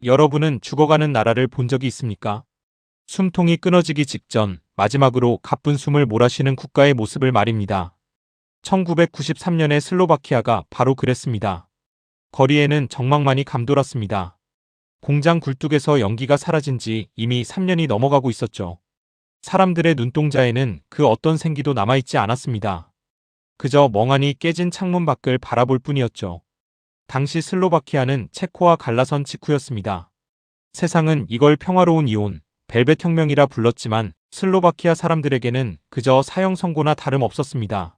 여러분은 죽어가는 나라를 본 적이 있습니까? 숨통이 끊어지기 직전 마지막으로 가쁜 숨을 몰아쉬는 국가의 모습을 말입니다. 1993년의 슬로바키아가 바로 그랬습니다. 거리에는 적막만이 감돌았습니다. 공장 굴뚝에서 연기가 사라진 지 이미 3년이 넘어가고 있었죠. 사람들의 눈동자에는 그 어떤 생기도 남아있지 않았습니다. 그저 멍하니 깨진 창문 밖을 바라볼 뿐이었죠. 당시 슬로바키아는 체코와 갈라선 직후였습니다. 세상은 이걸 평화로운 이혼, 벨벳 혁명이라 불렀지만 슬로바키아 사람들에게는 그저 사형 선고나 다름없었습니다.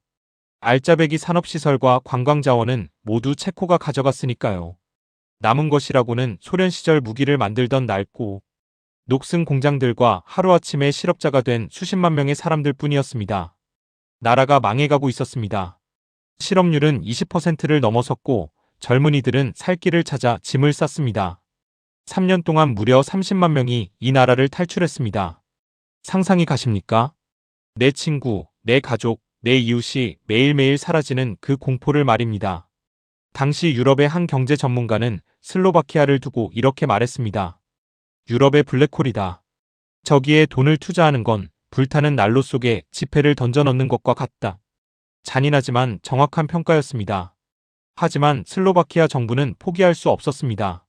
알짜배기 산업시설과 관광자원은 모두 체코가 가져갔으니까요. 남은 것이라고는 소련 시절 무기를 만들던 낡고 녹슨 공장들과 하루아침에 실업자가 된 수십만 명의 사람들 뿐이었습니다. 나라가 망해가고 있었습니다. 실업률은 20%를 넘어섰고 젊은이들은 살 길을 찾아 짐을 쌌습니다. 3년 동안 무려 30만 명이 이 나라를 탈출했습니다. 상상이 가십니까? 내 친구, 내 가족, 내 이웃이 매일매일 사라지는 그 공포를 말입니다. 당시 유럽의 한 경제 전문가는 슬로바키아를 두고 이렇게 말했습니다. 유럽의 블랙홀이다. 저기에 돈을 투자하는 건 불타는 난로 속에 지폐를 던져 넣는 것과 같다. 잔인하지만 정확한 평가였습니다. 하지만 슬로바키아 정부는 포기할 수 없었습니다.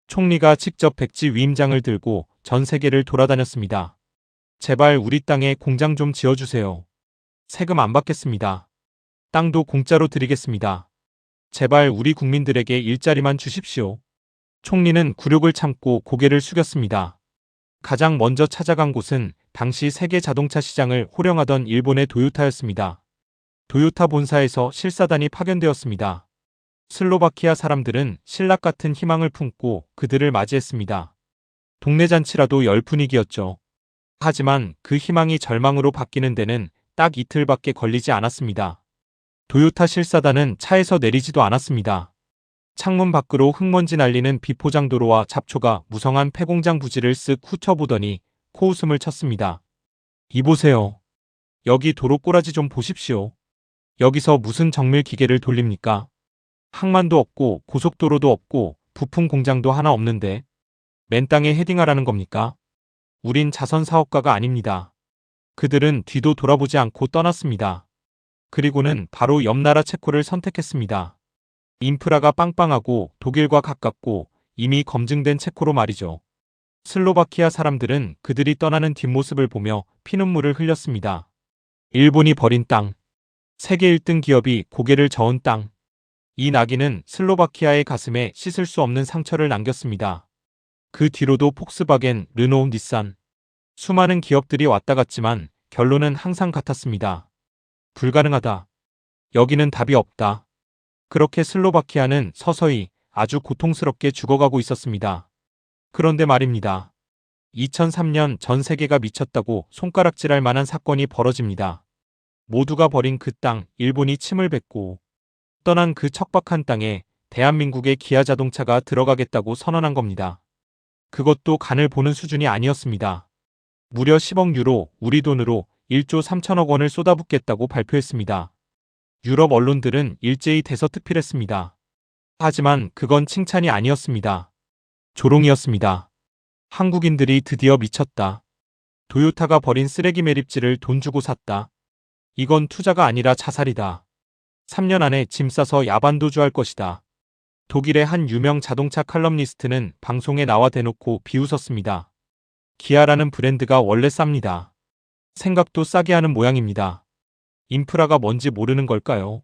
총리가 직접 백지 위임장을 들고 전 세계를 돌아다녔습니다. 제발 우리 땅에 공장 좀 지어주세요. 세금 안 받겠습니다. 땅도 공짜로 드리겠습니다. 제발 우리 국민들에게 일자리만 주십시오. 총리는 굴욕을 참고 고개를 숙였습니다. 가장 먼저 찾아간 곳은 당시 세계 자동차 시장을 호령하던 일본의 도요타였습니다. 도요타 본사에서 실사단이 파견되었습니다. 슬로바키아 사람들은 신락 같은 희망을 품고 그들을 맞이했습니다. 동네 잔치라도 열 분위기였죠. 하지만 그 희망이 절망으로 바뀌는 데는 딱 이틀밖에 걸리지 않았습니다. 도요타 실사단은 차에서 내리지도 않았습니다. 창문 밖으로 흙먼지 날리는 비포장도로와 잡초가 무성한 폐공장 부지를 쓱 훑어보더니 코웃음을 쳤습니다. 이보세요. 여기 도로 꼬라지 좀 보십시오. 여기서 무슨 정밀 기계를 돌립니까? 항만도 없고 고속도로도 없고 부품 공장도 하나 없는데 맨 땅에 헤딩하라는 겁니까? 우린 자선 사업가가 아닙니다. 그들은 뒤도 돌아보지 않고 떠났습니다. 그리고는 바로 옆 나라 체코를 선택했습니다. 인프라가 빵빵하고 독일과 가깝고 이미 검증된 체코로 말이죠. 슬로바키아 사람들은 그들이 떠나는 뒷모습을 보며 피눈물을 흘렸습니다. 일본이 버린 땅, 세계 1등 기업이 고개를 저은 땅. 이 낙인은 슬로바키아의 가슴에 씻을 수 없는 상처를 남겼습니다. 그 뒤로도 폭스바겐, 르노, 닛산, 수많은 기업들이 왔다 갔지만 결론은 항상 같았습니다. 불가능하다. 여기는 답이 없다. 그렇게 슬로바키아는 서서히 아주 고통스럽게 죽어가고 있었습니다. 그런데 말입니다. 2003년 전 세계가 미쳤다고 손가락질할 만한 사건이 벌어집니다. 모두가 버린 그 땅, 일본이 침을 뱉고 떠난 그 척박한 땅에 대한민국의 기아 자동차가 들어가겠다고 선언한 겁니다. 그것도 간을 보는 수준이 아니었습니다. 무려 10억 유로, 우리 돈으로 1조 3천억 원을 쏟아붓겠다고 발표했습니다. 유럽 언론들은 일제히 대서특필했습니다. 하지만 그건 칭찬이 아니었습니다. 조롱이었습니다. 한국인들이 드디어 미쳤다. 도요타가 버린 쓰레기 매립지를 돈 주고 샀다. 이건 투자가 아니라 자살이다. 3년 안에 짐 싸서 야반도주할 것이다. 독일의 한 유명 자동차 칼럼니스트는 방송에 나와 대놓고 비웃었습니다. 기아라는 브랜드가 원래 쌉니다. 생각도 싸게 하는 모양입니다. 인프라가 뭔지 모르는 걸까요?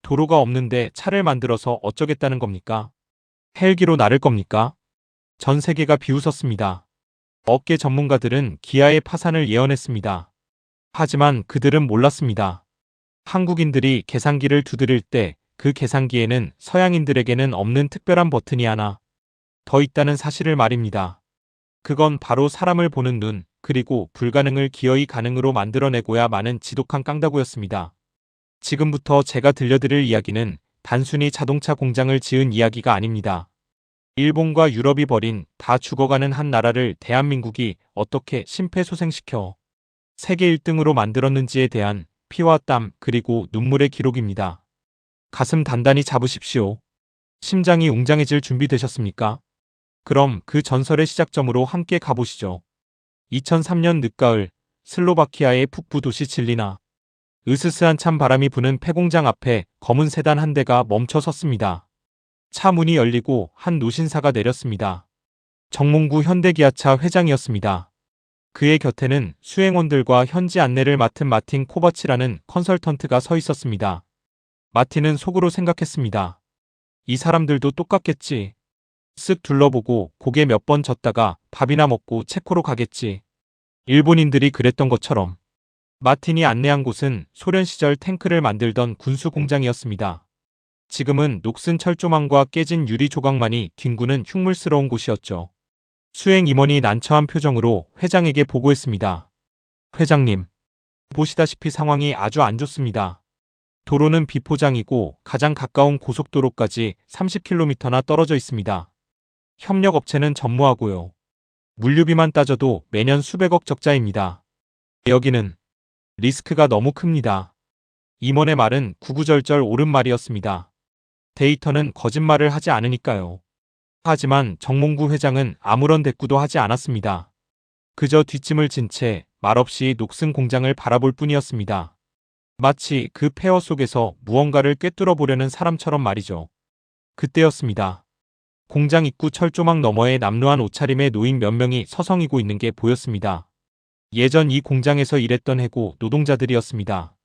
도로가 없는데 차를 만들어서 어쩌겠다는 겁니까? 헬기로 나를 겁니까? 전 세계가 비웃었습니다. 업계 전문가들은 기아의 파산을 예언했습니다. 하지만 그들은 몰랐습니다. 한국인들이 계산기를 두드릴 때 그 계산기에는 서양인들에게는 없는 특별한 버튼이 하나 더 있다는 사실을 말입니다. 그건 바로 사람을 보는 눈, 그리고 불가능을 기어이 가능으로 만들어내고야 마는 지독한 깡다구였습니다. 지금부터 제가 들려드릴 이야기는 단순히 자동차 공장을 지은 이야기가 아닙니다. 일본과 유럽이 버린 다 죽어가는 한 나라를 대한민국이 어떻게 심폐소생시켜 세계 1등으로 만들었는지에 대한 피와 땀 그리고 눈물의 기록입니다. 가슴 단단히 잡으십시오. 심장이 웅장해질 준비 되셨습니까? 그럼 그 전설의 시작점으로 함께 가보시죠. 2003년 늦가을 슬로바키아의 북부 도시 질리나. 으스스한 찬 바람이 부는 폐공장 앞에 검은 세단 한 대가 멈춰 섰습니다. 차 문이 열리고 한 노신사가 내렸습니다. 정몽구 현대기아차 회장이었습니다. 그의 곁에는 수행원들과 현지 안내를 맡은 마틴 코바치라는 컨설턴트가 서 있었습니다. 마틴은 속으로 생각했습니다. 이 사람들도 똑같겠지. 쓱 둘러보고 고개 몇 번 젓다가 밥이나 먹고 체코로 가겠지. 일본인들이 그랬던 것처럼. 마틴이 안내한 곳은 소련 시절 탱크를 만들던 군수 공장이었습니다. 지금은 녹슨 철조망과 깨진 유리 조각만이 뒹구는 흉물스러운 곳이었죠. 수행 임원이 난처한 표정으로 회장에게 보고했습니다. 회장님, 보시다시피 상황이 아주 안 좋습니다. 도로는 비포장이고 가장 가까운 고속도로까지 30km나 떨어져 있습니다. 협력업체는 전무하고요. 물류비만 따져도 매년 수백억 적자입니다. 여기는 리스크가 너무 큽니다. 임원의 말은 구구절절 옳은 말이었습니다. 데이터는 거짓말을 하지 않으니까요. 하지만 정몽구 회장은 아무런 대꾸도 하지 않았습니다. 그저 뒷짐을 진 채 말없이 녹슨 공장을 바라볼 뿐이었습니다. 마치 그 폐허 속에서 무언가를 꿰뚫어 보려는 사람처럼 말이죠. 그때였습니다. 공장 입구 철조망 너머에 남루한 옷차림의 노인 몇 명이 서성이고 있는 게 보였습니다. 예전 이 공장에서 일했던 해고 노동자들이었습니다.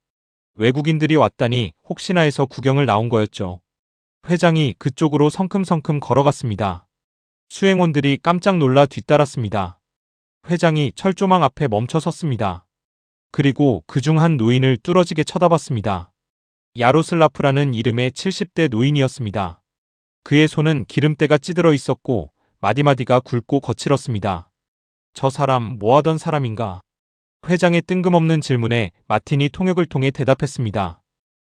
외국인들이 왔다니 혹시나 해서 구경을 나온 거였죠. 회장이 그쪽으로 성큼성큼 걸어갔습니다. 수행원들이 깜짝 놀라 뒤따랐습니다. 회장이 철조망 앞에 멈춰 섰습니다. 그리고 그중 한 노인을 뚫어지게 쳐다봤습니다. 야로슬라프라는 이름의 70대 노인이었습니다. 그의 손은 기름때가 찌들어 있었고 마디마디가 굵고 거칠었습니다. 저 사람 뭐하던 사람인가? 회장의 뜬금없는 질문에 마틴이 통역을 통해 대답했습니다.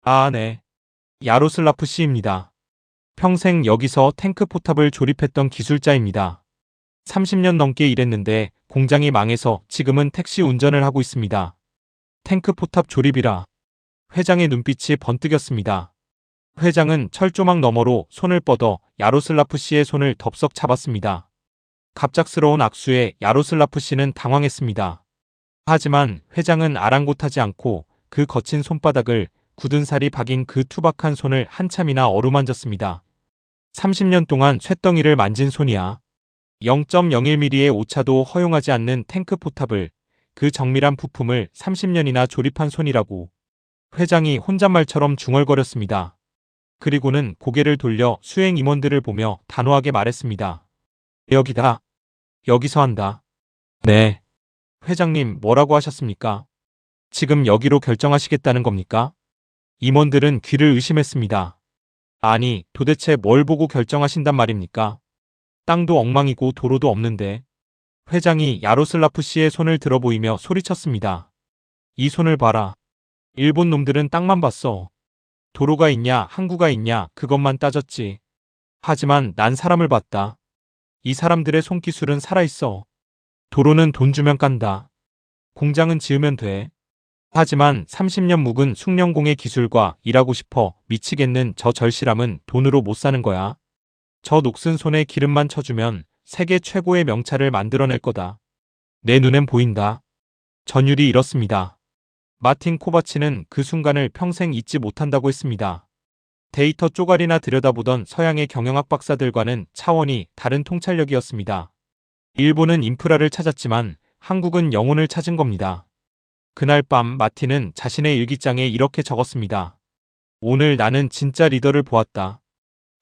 아, 네. 야로슬라프 씨입니다. 평생 여기서 탱크 포탑을 조립했던 기술자입니다. 30년 넘게 일했는데 공장이 망해서 지금은 택시 운전을 하고 있습니다. 탱크 포탑 조립이라. 회장의 눈빛이 번뜩였습니다. 회장은 철조망 너머로 손을 뻗어 야로슬라프 씨의 손을 덥석 잡았습니다. 갑작스러운 악수에 야로슬라프 씨는 당황했습니다. 하지만 회장은 아랑곳하지 않고 그 거친 손바닥을 굳은 살이 박인 그 투박한 손을 한참이나 어루만졌습니다. 30년 동안 쇳덩이를 만진 손이야. 0.01mm의 오차도 허용하지 않는 탱크 포탑을, 그 정밀한 부품을 30년이나 조립한 손이라고. 회장이 혼잣말처럼 중얼거렸습니다. 그리고는 고개를 돌려 수행 임원들을 보며 단호하게 말했습니다. 여기다. 여기서 한다. 네. 회장님, 뭐라고 하셨습니까? 지금 여기로 결정하시겠다는 겁니까? 임원들은 귀를 의심했습니다. 아니, 도대체 뭘 보고 결정하신단 말입니까? 땅도 엉망이고 도로도 없는데. 회장이 야로슬라프 씨의 손을 들어보이며 소리쳤습니다. 이 손을 봐라. 일본 놈들은 땅만 봤어. 도로가 있냐 항구가 있냐 그것만 따졌지. 하지만 난 사람을 봤다. 이 사람들의 손기술은 살아있어. 도로는 돈 주면 깐다. 공장은 지으면 돼. 하지만 30년 묵은 숙련공의 기술과 일하고 싶어 미치겠는 저 절실함은 돈으로 못 사는 거야. 저 녹슨 손에 기름만 쳐주면 세계 최고의 명차를 만들어낼 거다. 내 눈엔 보인다. 전율이 이렇습니다. 마틴 코바치는 그 순간을 평생 잊지 못한다고 했습니다. 데이터 쪼가리나 들여다보던 서양의 경영학 박사들과는 차원이 다른 통찰력이었습니다. 일본은 인프라를 찾았지만 한국은 영혼을 찾은 겁니다. 그날 밤 마틴은 자신의 일기장에 이렇게 적었습니다. 오늘 나는 진짜 리더를 보았다.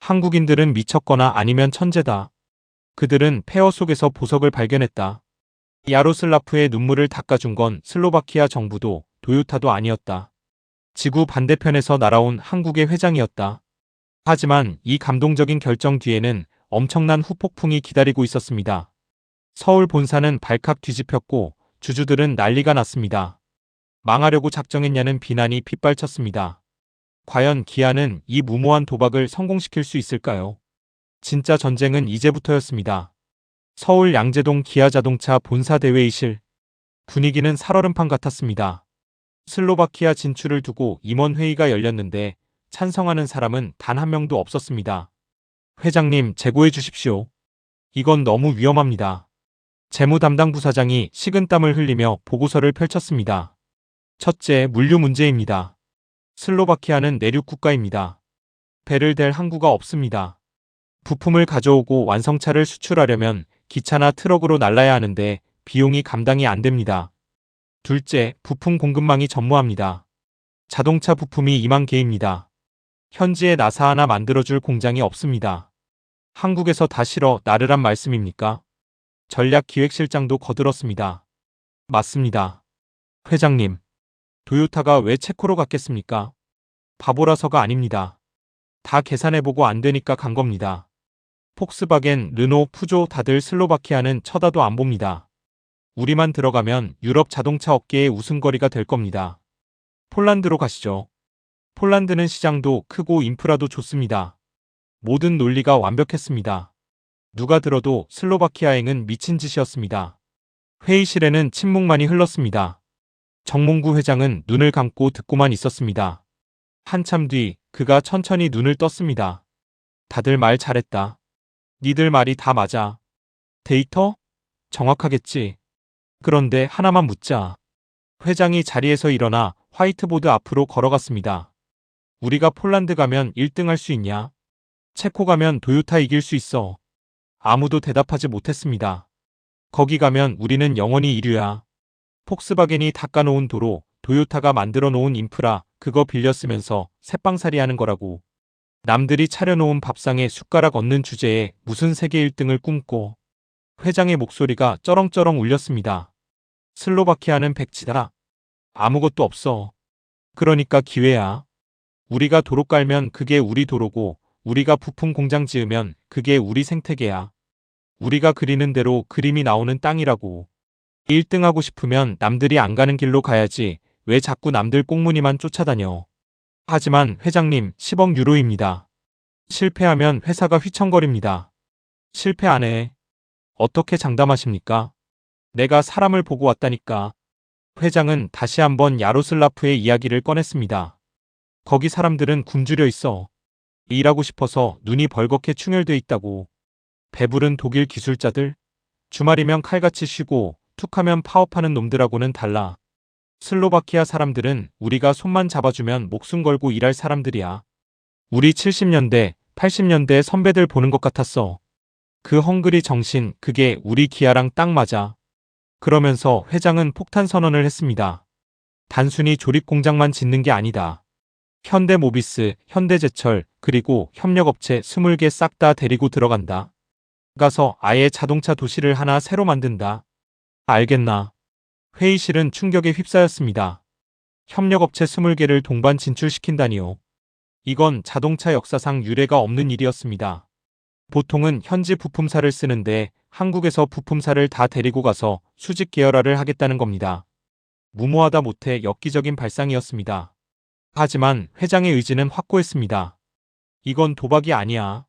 한국인들은 미쳤거나 아니면 천재다. 그들은 폐허 속에서 보석을 발견했다. 야로슬라프의 눈물을 닦아준 건 슬로바키아 정부도 도요타도 아니었다. 지구 반대편에서 날아온 한국의 회장이었다. 하지만 이 감동적인 결정 뒤에는 엄청난 후폭풍이 기다리고 있었습니다. 서울 본사는 발칵 뒤집혔고 주주들은 난리가 났습니다. 망하려고 작정했냐는 비난이 빗발쳤습니다. 과연 기아는 이 무모한 도박을 성공시킬 수 있을까요? 진짜 전쟁은 이제부터였습니다. 서울 양재동 기아자동차 본사 대회의실. 분위기는 살얼음판 같았습니다. 슬로바키아 진출을 두고 임원회의가 열렸는데 찬성하는 사람은 단 한 명도 없었습니다. 회장님, 재고해 주십시오. 이건 너무 위험합니다. 재무 담당 부사장이 식은땀을 흘리며 보고서를 펼쳤습니다. 첫째, 물류 문제입니다. 슬로바키아는 내륙 국가입니다. 배를 댈 항구가 없습니다. 부품을 가져오고 완성차를 수출하려면 기차나 트럭으로 날라야 하는데 비용이 감당이 안 됩니다. 둘째, 부품 공급망이 전무합니다. 자동차 부품이 2만 개입니다. 현지에 나사 하나 만들어줄 공장이 없습니다. 한국에서 다 실어 나르란 말씀입니까? 전략기획실장도 거들었습니다. 맞습니다. 회장님, 도요타가 왜 체코로 갔겠습니까? 바보라서가 아닙니다. 다 계산해보고 안 되니까 간 겁니다. 폭스바겐, 르노, 푸조 다들 슬로바키아는 쳐다도 안 봅니다. 우리만 들어가면 유럽 자동차 업계의 우승거리가 될 겁니다. 폴란드로 가시죠. 폴란드는 시장도 크고 인프라도 좋습니다. 모든 논리가 완벽했습니다. 누가 들어도 슬로바키아행은 미친 짓이었습니다. 회의실에는 침묵만이 흘렀습니다. 정몽구 회장은 눈을 감고 듣고만 있었습니다. 한참 뒤 그가 천천히 눈을 떴습니다. 다들 말 잘했다. 니들 말이 다 맞아. 데이터? 정확하겠지. 그런데 하나만 묻자. 회장이 자리에서 일어나 화이트보드 앞으로 걸어갔습니다. 우리가 폴란드 가면 1등 할 수 있냐? 체코 가면 도요타 이길 수 있어. 아무도 대답하지 못했습니다. 거기 가면 우리는 영원히 1위야. 폭스바겐이 닦아놓은 도로, 도요타가 만들어 놓은 인프라, 그거 빌려 쓰면서 새빵살이 하는 거라고. 남들이 차려놓은 밥상에 숟가락 얹는 주제에 무슨 세계 1등을 꿈꿔. 회장의 목소리가 쩌렁쩌렁 울렸습니다. 슬로바키아는 백지다. 아무것도 없어. 그러니까 기회야. 우리가 도로 깔면 그게 우리 도로고, 우리가 부품 공장 지으면 그게 우리 생태계야. 우리가 그리는 대로 그림이 나오는 땅이라고. 1등 하고 싶으면 남들이 안 가는 길로 가야지 왜 자꾸 남들 꽁무니만 쫓아다녀. 하지만 회장님 10억 유로입니다. 실패하면 회사가 휘청거립니다. 실패 안 해. 어떻게 장담하십니까? 내가 사람을 보고 왔다니까. 회장은 다시 한번 야로슬라프의 이야기를 꺼냈습니다. 거기 사람들은 굶주려 있어. 일하고 싶어서 눈이 벌겋게 충혈돼 있다고. 배부른 독일 기술자들? 주말이면 칼같이 쉬고 툭하면 파업하는 놈들하고는 달라. 슬로바키아 사람들은 우리가 손만 잡아주면 목숨 걸고 일할 사람들이야. 우리 70년대, 80년대 선배들 보는 것 같았어. 그 헝그리 정신, 그게 우리 기아랑 딱 맞아. 그러면서 회장은 폭탄 선언을 했습니다. 단순히 조립 공장만 짓는 게 아니다. 현대모비스, 현대제철, 그리고 협력업체 20개 싹 다 데리고 들어간다. 가서 아예 자동차 도시를 하나 새로 만든다. 알겠나? 회의실은 충격에 휩싸였습니다. 협력업체 20개를 동반 진출시킨다니요. 이건 자동차 역사상 유례가 없는 일이었습니다. 보통은 현지 부품사를 쓰는데 한국에서 부품사를 다 데리고 가서 수직 계열화를 하겠다는 겁니다. 무모하다 못해 엽기적인 발상이었습니다. 하지만 회장의 의지는 확고했습니다. 이건 도박이 아니야.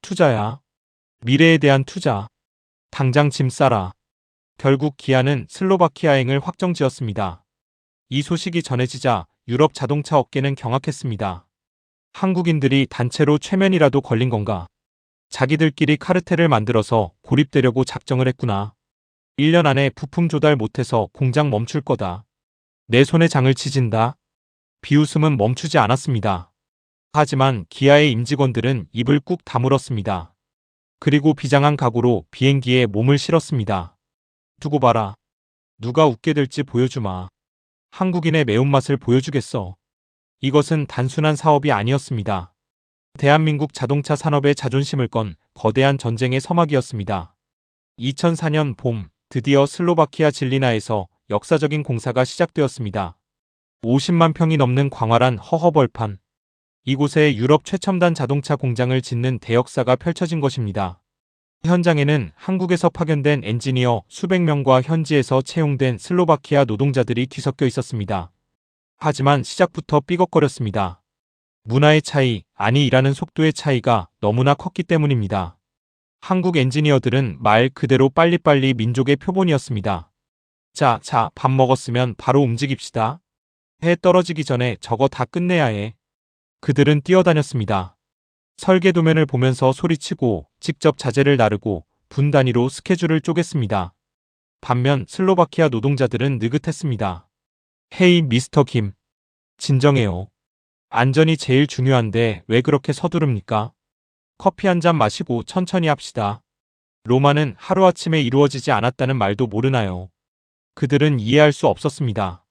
투자야. 미래에 대한 투자. 당장 짐 싸라. 결국 기아는 슬로바키아행을 확정지었습니다. 이 소식이 전해지자 유럽 자동차 업계는 경악했습니다. 한국인들이 단체로 최면이라도 걸린 건가? 자기들끼리 카르텔을 만들어서 고립되려고 작정을 했구나. 1년 안에 부품 조달 못해서 공장 멈출 거다. 내 손에 장을 치진다. 비웃음은 멈추지 않았습니다. 하지만 기아의 임직원들은 입을 꾹 다물었습니다. 그리고 비장한 각오로 비행기에 몸을 실었습니다. 두고 봐라. 누가 웃게 될지 보여주마. 한국인의 매운맛을 보여주겠어. 이것은 단순한 사업이 아니었습니다. 대한민국 자동차 산업의 자존심을 건 거대한 전쟁의 서막이었습니다. 2004년 봄, 드디어 슬로바키아 질리나에서 역사적인 공사가 시작되었습니다. 50만 평이 넘는 광활한 허허벌판. 이곳에 유럽 최첨단 자동차 공장을 짓는 대역사가 펼쳐진 것입니다. 현장에는 한국에서 파견된 엔지니어 수백 명과 현지에서 채용된 슬로바키아 노동자들이 뒤섞여 있었습니다. 하지만 시작부터 삐걱거렸습니다. 문화의 차이, 아니 일하는 속도의 차이가 너무나 컸기 때문입니다. 한국 엔지니어들은 말 그대로 빨리빨리 민족의 표본이었습니다. 자, 밥 먹었으면 바로 움직입시다. 해 떨어지기 전에 저거 다 끝내야 해. 그들은 뛰어다녔습니다. 설계 도면을 보면서 소리치고 직접 자재를 나르고 분 단위로 스케줄을 쪼갰습니다. 반면 슬로바키아 노동자들은 느긋했습니다. 헤이 미스터 김. 진정해요. 안전이 제일 중요한데 왜 그렇게 서두릅니까? 커피 한 잔 마시고 천천히 합시다. 로마는 하루아침에 이루어지지 않았다는 말도 모르나요? 그들은 이해할 수 없었습니다.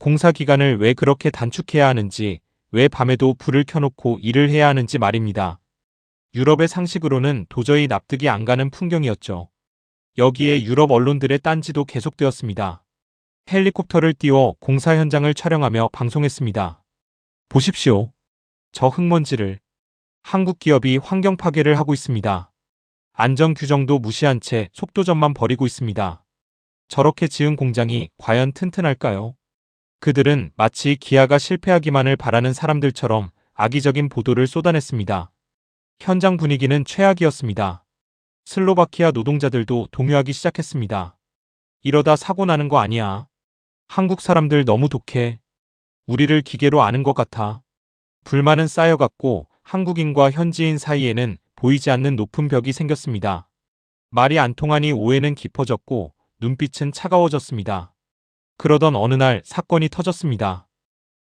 공사 기간을 왜 그렇게 단축해야 하는지, 왜 밤에도 불을 켜놓고 일을 해야 하는지 말입니다. 유럽의 상식으로는 도저히 납득이 안 가는 풍경이었죠. 여기에 유럽 언론들의 딴지도 계속되었습니다. 헬리콥터를 띄워 공사 현장을 촬영하며 방송했습니다. 보십시오. 저 흙먼지를. 한국 기업이 환경 파괴를 하고 있습니다. 안전 규정도 무시한 채 속도전만 벌이고 있습니다. 저렇게 지은 공장이 과연 튼튼할까요? 그들은 마치 기아가 실패하기만을 바라는 사람들처럼 악의적인 보도를 쏟아냈습니다. 현장 분위기는 최악이었습니다. 슬로바키아 노동자들도 동요하기 시작했습니다. 이러다 사고 나는 거 아니야. 한국 사람들 너무 독해. 우리를 기계로 아는 것 같아. 불만은 쌓여갔고 한국인과 현지인 사이에는 보이지 않는 높은 벽이 생겼습니다. 말이 안 통하니 오해는 깊어졌고 눈빛은 차가워졌습니다. 그러던 어느 날 사건이 터졌습니다.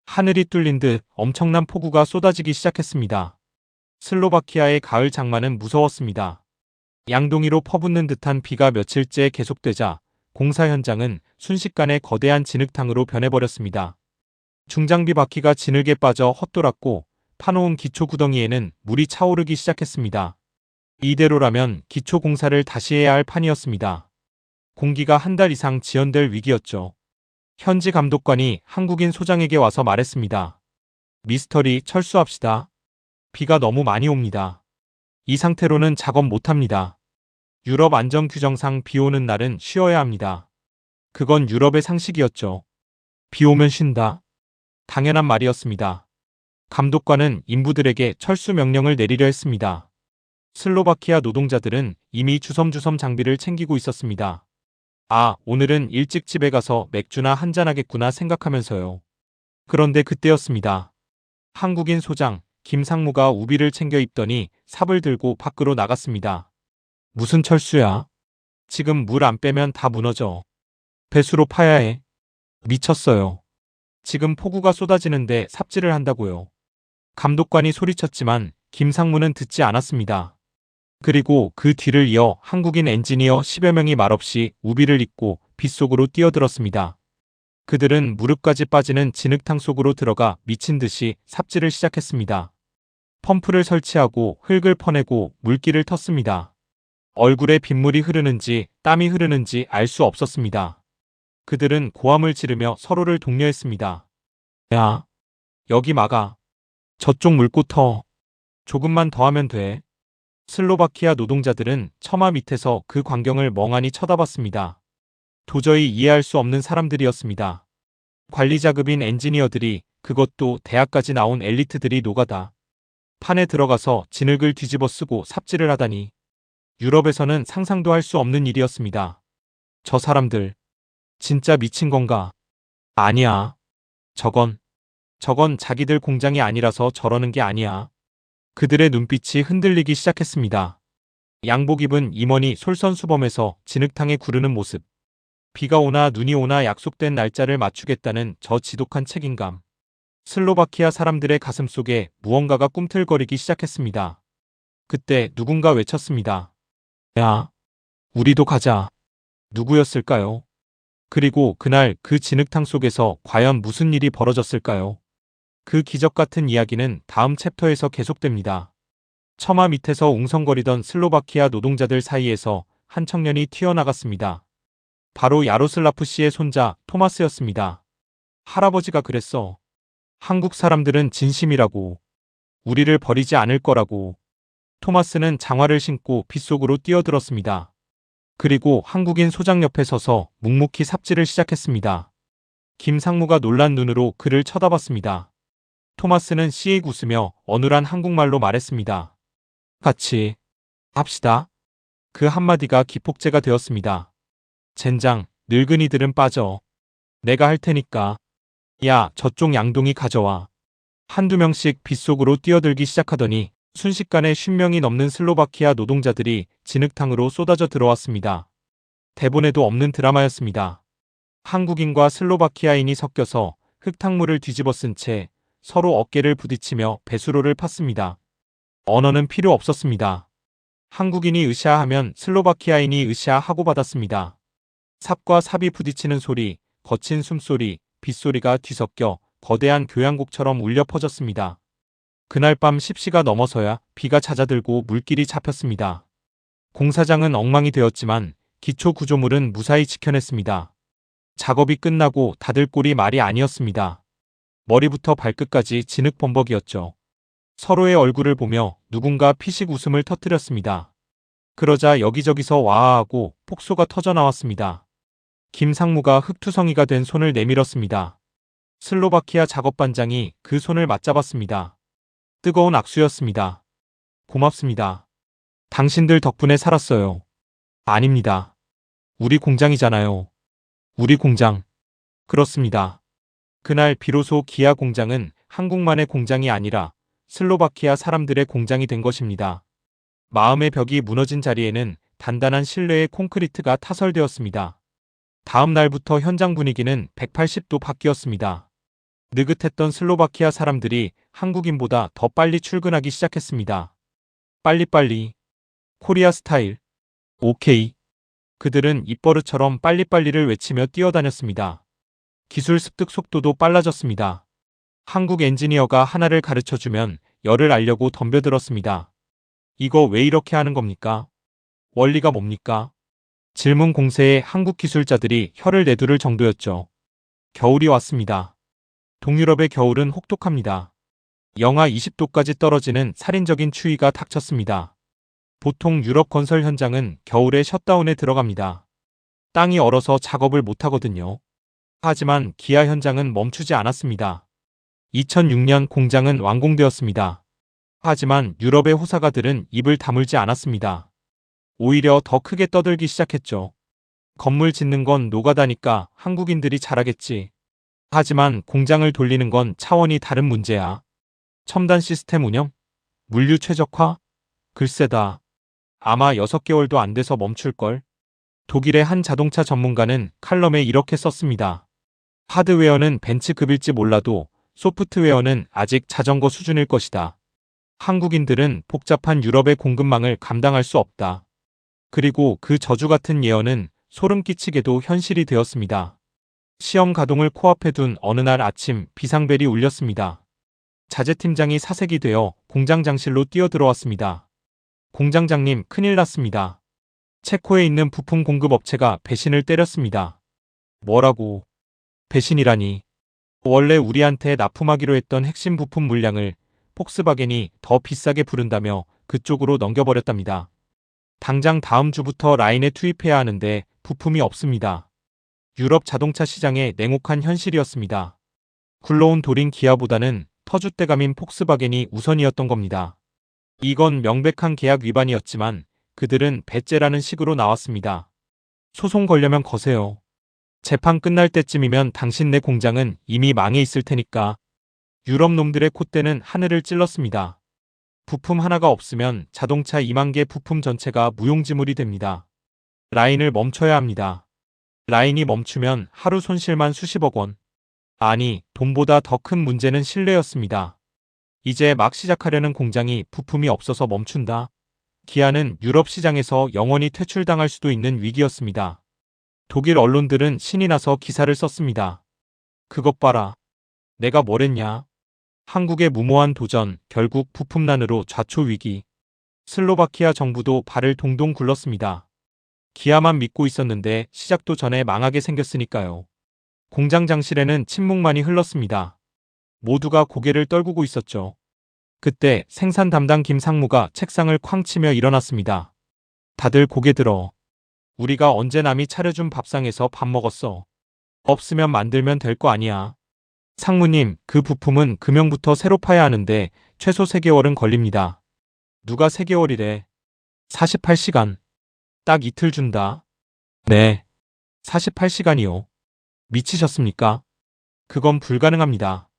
하늘이 뚫린 듯 엄청난 폭우가 쏟아지기 시작했습니다. 슬로바키아의 가을 장마는 무서웠습니다. 양동이로 퍼붓는 듯한 비가 며칠째 계속되자 공사 현장은 순식간에 거대한 진흙탕으로 변해버렸습니다. 중장비 바퀴가 진흙에 빠져 헛돌았고 파놓은 기초 구덩이에는 물이 차오르기 시작했습니다. 이대로라면 기초 공사를 다시 해야 할 판이었습니다. 공기가 한 달 이상 지연될 위기였죠. 현지 감독관이 한국인 소장에게 와서 말했습니다. 미스터리 철수합시다. 비가 너무 많이 옵니다. 이 상태로는 작업 못합니다. 유럽 안전 규정상 비 오는 날은 쉬어야 합니다. 그건 유럽의 상식이었죠. 비 오면 쉰다. 당연한 말이었습니다. 감독관은 인부들에게 철수 명령을 내리려 했습니다. 슬로바키아 노동자들은 이미 주섬주섬 장비를 챙기고 있었습니다. 아, 오늘은 일찍 집에 가서 맥주나 한잔하겠구나 생각하면서요. 그런데 그때였습니다. 한국인 소장 김상무가 우비를 챙겨 입더니 삽을 들고 밖으로 나갔습니다. 무슨 철수야? 지금 물 안 빼면 다 무너져. 배수로 파야 해. 미쳤어요. 지금 폭우가 쏟아지는데 삽질을 한다고요. 감독관이 소리쳤지만 김상무는 듣지 않았습니다. 그리고 그 뒤를 이어 한국인 엔지니어 10여 명이 말없이 우비를 입고 빗속으로 뛰어들었습니다. 그들은 무릎까지 빠지는 진흙탕 속으로 들어가 미친 듯이 삽질을 시작했습니다. 펌프를 설치하고 흙을 퍼내고 물기를 텄습니다. 얼굴에 빗물이 흐르는지 땀이 흐르는지 알 수 없었습니다. 그들은 고함을 지르며 서로를 독려했습니다. 야, 여기 막아. 저쪽 물고 터. 조금만 더 하면 돼. 슬로바키아 노동자들은 처마 밑에서 그 광경을 멍하니 쳐다봤습니다. 도저히 이해할 수 없는 사람들이었습니다. 관리자급인 엔지니어들이, 그것도 대학까지 나온 엘리트들이 노가다 판에 들어가서 진흙을 뒤집어 쓰고 삽질을 하다니. 유럽에서는 상상도 할 수 없는 일이었습니다. 저 사람들 진짜 미친 건가? 아니야. 저건 자기들 공장이 아니라서 저러는 게 아니야. 그들의 눈빛이 흔들리기 시작했습니다. 양복 입은 임원이 솔선수범해서 진흙탕에 구르는 모습. 비가 오나 눈이 오나 약속된 날짜를 맞추겠다는 저 지독한 책임감. 슬로바키아 사람들의 가슴 속에 무언가가 꿈틀거리기 시작했습니다. 그때 누군가 외쳤습니다. 야, 우리도 가자. 누구였을까요? 그리고 그날 그 진흙탕 속에서 과연 무슨 일이 벌어졌을까요? 그 기적 같은 이야기는 다음 챕터에서 계속됩니다. 처마 밑에서 웅성거리던 슬로바키아 노동자들 사이에서 한 청년이 튀어나갔습니다. 바로 야로슬라프 씨의 손자 토마스였습니다. 할아버지가 그랬어. 한국 사람들은 진심이라고. 우리를 버리지 않을 거라고. 토마스는 장화를 신고 빗속으로 뛰어들었습니다. 그리고 한국인 소장 옆에 서서 묵묵히 삽질을 시작했습니다. 김상무가 놀란 눈으로 그를 쳐다봤습니다. 토마스는 씩 웃으며 어눌한 한국말로 말했습니다. 같이 합시다. 그 한마디가 기폭제가 되었습니다. 젠장, 늙은이들은 빠져. 내가 할 테니까. 야, 저쪽 양동이 가져와. 한두 명씩 빗속으로 뛰어들기 시작하더니 순식간에 50명이 넘는 슬로바키아 노동자들이 진흙탕으로 쏟아져 들어왔습니다. 대본에도 없는 드라마였습니다. 한국인과 슬로바키아인이 섞여서 흙탕물을 뒤집어 쓴 채 서로 어깨를 부딪히며 배수로를 팠습니다. 언어는 필요 없었습니다. 한국인이 으쌰하면 슬로바키아인이 으쌰 하고 받았습니다. 삽과 삽이 부딪히는 소리, 거친 숨소리, 빗소리가 뒤섞여 거대한 교향곡처럼 울려 퍼졌습니다. 그날 밤 10시가 넘어서야 비가 잦아들고 물길이 잡혔습니다. 공사장은 엉망이 되었지만 기초 구조물은 무사히 지켜냈습니다. 작업이 끝나고 다들 꼴이 말이 아니었습니다. 머리부터 발끝까지 진흙범벅이었죠. 서로의 얼굴을 보며 누군가 피식 웃음을 터뜨렸습니다. 그러자 여기저기서 와아하고 폭소가 터져나왔습니다. 김상무가 흙투성이가 된 손을 내밀었습니다. 슬로바키아 작업반장이 그 손을 맞잡았습니다. 뜨거운 악수였습니다. 고맙습니다. 당신들 덕분에 살았어요. 아닙니다. 우리 공장이잖아요. 우리 공장. 그렇습니다. 그날 비로소 기아 공장은 한국만의 공장이 아니라 슬로바키아 사람들의 공장이 된 것입니다. 마음의 벽이 무너진 자리에는 단단한 신뢰의 콘크리트가 타설되었습니다. 다음 날부터 현장 분위기는 180도 바뀌었습니다. 느긋했던 슬로바키아 사람들이 한국인보다 더 빨리 출근하기 시작했습니다. 빨리빨리. 코리아 스타일. 오케이. 그들은 입버릇처럼 빨리빨리를 외치며 뛰어다녔습니다. 기술 습득 속도도 빨라졌습니다. 한국 엔지니어가 하나를 가르쳐주면 열을 알려고 덤벼들었습니다. 이거 왜 이렇게 하는 겁니까? 원리가 뭡니까? 질문 공세에 한국 기술자들이 혀를 내두를 정도였죠. 겨울이 왔습니다. 동유럽의 겨울은 혹독합니다. 영하 20도까지 떨어지는 살인적인 추위가 닥쳤습니다. 보통 유럽 건설 현장은 겨울에 셧다운에 들어갑니다. 땅이 얼어서 작업을 못하거든요. 하지만 기아 현장은 멈추지 않았습니다. 2006년 공장은 완공되었습니다. 하지만 유럽의 호사가들은 입을 다물지 않았습니다. 오히려 더 크게 떠들기 시작했죠. 건물 짓는 건 노가다니까 한국인들이 잘하겠지. 하지만 공장을 돌리는 건 차원이 다른 문제야. 첨단 시스템 운영? 물류 최적화? 글쎄다. 아마 6개월도 안 돼서 멈출걸. 독일의 한 자동차 전문가는 칼럼에 이렇게 썼습니다. 하드웨어는 벤츠급일지 몰라도 소프트웨어는 아직 자전거 수준일 것이다. 한국인들은 복잡한 유럽의 공급망을 감당할 수 없다. 그리고 그 저주 같은 예언은 소름 끼치게도 현실이 되었습니다. 시험 가동을 코앞에 둔 어느 날 아침 비상벨이 울렸습니다. 자재팀장이 사색이 되어 공장 장실로 뛰어들어왔습니다. 공장장님, 큰일 났습니다. 체코에 있는 부품 공급 업체가 배신을 때렸습니다. 뭐라고? 배신이라니. 원래 우리한테 납품하기로 했던 핵심 부품 물량을 폭스바겐이 더 비싸게 부른다며 그쪽으로 넘겨버렸답니다. 당장 다음 주부터 라인에 투입해야 하는데 부품이 없습니다. 유럽 자동차 시장의 냉혹한 현실이었습니다. 굴러온 돌인 기아보다는 터줏대감인 폭스바겐이 우선이었던 겁니다. 이건 명백한 계약 위반이었지만 그들은 배째라는 식으로 나왔습니다. 소송 걸려면 거세요. 재판 끝날 때쯤이면 당신네 공장은 이미 망해 있을 테니까. 유럽 놈들의 콧대는 하늘을 찔렀습니다. 부품 하나가 없으면 자동차 2만 개 부품 전체가 무용지물이 됩니다. 라인을 멈춰야 합니다. 라인이 멈추면 하루 손실만 수십억 원. 아니, 돈보다 더 큰 문제는 신뢰였습니다. 이제 막 시작하려는 공장이 부품이 없어서 멈춘다. 기아는 유럽 시장에서 영원히 퇴출당할 수도 있는 위기였습니다. 독일 언론들은 신이 나서 기사를 썼습니다. 그것 봐라. 내가 뭐랬냐. 한국의 무모한 도전, 결국 부품난으로 좌초위기. 슬로바키아 정부도 발을 동동 굴렀습니다. 기아만 믿고 있었는데 시작도 전에 망하게 생겼으니까요. 공장 장실에는 침묵만이 흘렀습니다. 모두가 고개를 떨구고 있었죠. 그때 생산 담당 김상무가 책상을 쾅 치며 일어났습니다. 다들 고개 들어. 우리가 언제 남이 차려준 밥상에서 밥 먹었어. 없으면 만들면 될 거 아니야. 상무님, 그 부품은 금형부터 새로 파야 하는데 최소 3개월은 걸립니다. 누가 3개월이래. 48시간. 딱 이틀 준다. 네. 48시간이요. 미치셨습니까? 그건 불가능합니다.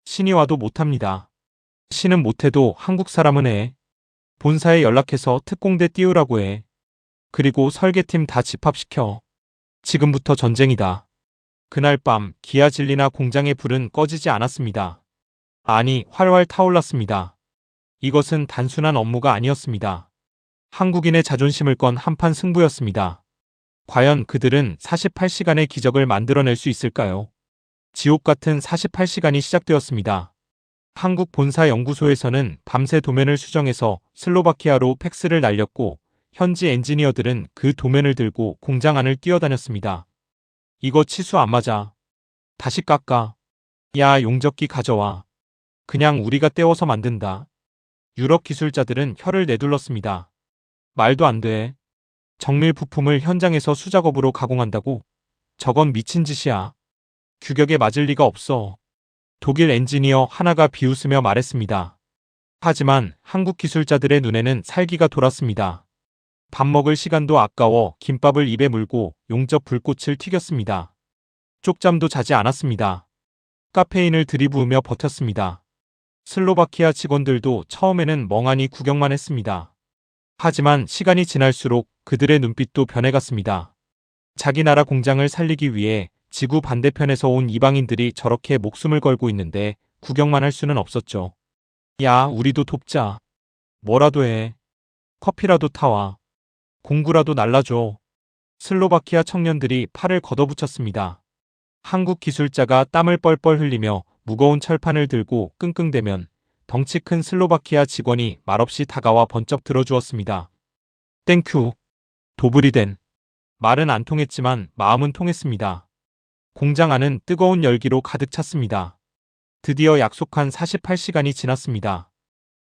신이 와도 못합니다. 신은 못해도 한국 사람은 해. 본사에 연락해서 특공대 띄우라고 해. 그리고 설계팀 다 집합시켜. 지금부터 전쟁이다. 그날 밤 기아 진리나 공장의 불은 꺼지지 않았습니다. 아니, 활활 타올랐습니다. 이것은 단순한 업무가 아니었습니다. 한국인의 자존심을 건 한판 승부였습니다. 과연 그들은 48시간의 기적을 만들어낼 수 있을까요? 지옥 같은 48시간이 시작되었습니다. 한국 본사 연구소에서는 밤새 도면을 수정해서 슬로바키아로 팩스를 날렸고 현지 엔지니어들은 그 도면을 들고 공장 안을 뛰어다녔습니다. 이거 치수 안 맞아. 다시 깎아. 야, 용접기 가져와. 그냥 우리가 떼워서 만든다. 유럽 기술자들은 혀를 내둘렀습니다. 말도 안 돼. 정밀 부품을 현장에서 수작업으로 가공한다고? 저건 미친 짓이야. 규격에 맞을 리가 없어. 독일 엔지니어 하나가 비웃으며 말했습니다. 하지만 한국 기술자들의 눈에는 살기가 돌았습니다. 밥 먹을 시간도 아까워 김밥을 입에 물고 용접 불꽃을 튀겼습니다. 쪽잠도 자지 않았습니다. 카페인을 들이부으며 버텼습니다. 슬로바키아 직원들도 처음에는 멍하니 구경만 했습니다. 하지만 시간이 지날수록 그들의 눈빛도 변해갔습니다. 자기 나라 공장을 살리기 위해 지구 반대편에서 온 이방인들이 저렇게 목숨을 걸고 있는데 구경만 할 수는 없었죠. 야, 우리도 돕자. 뭐라도 해. 커피라도 타와. 공구라도 날라줘. 슬로바키아 청년들이 팔을 걷어붙였습니다. 한국 기술자가 땀을 뻘뻘 흘리며 무거운 철판을 들고 끙끙대면 덩치 큰 슬로바키아 직원이 말없이 다가와 번쩍 들어주었습니다. 땡큐. 도브리덴. 말은 안 통했지만 마음은 통했습니다. 공장 안은 뜨거운 열기로 가득 찼습니다. 드디어 약속한 48시간이 지났습니다.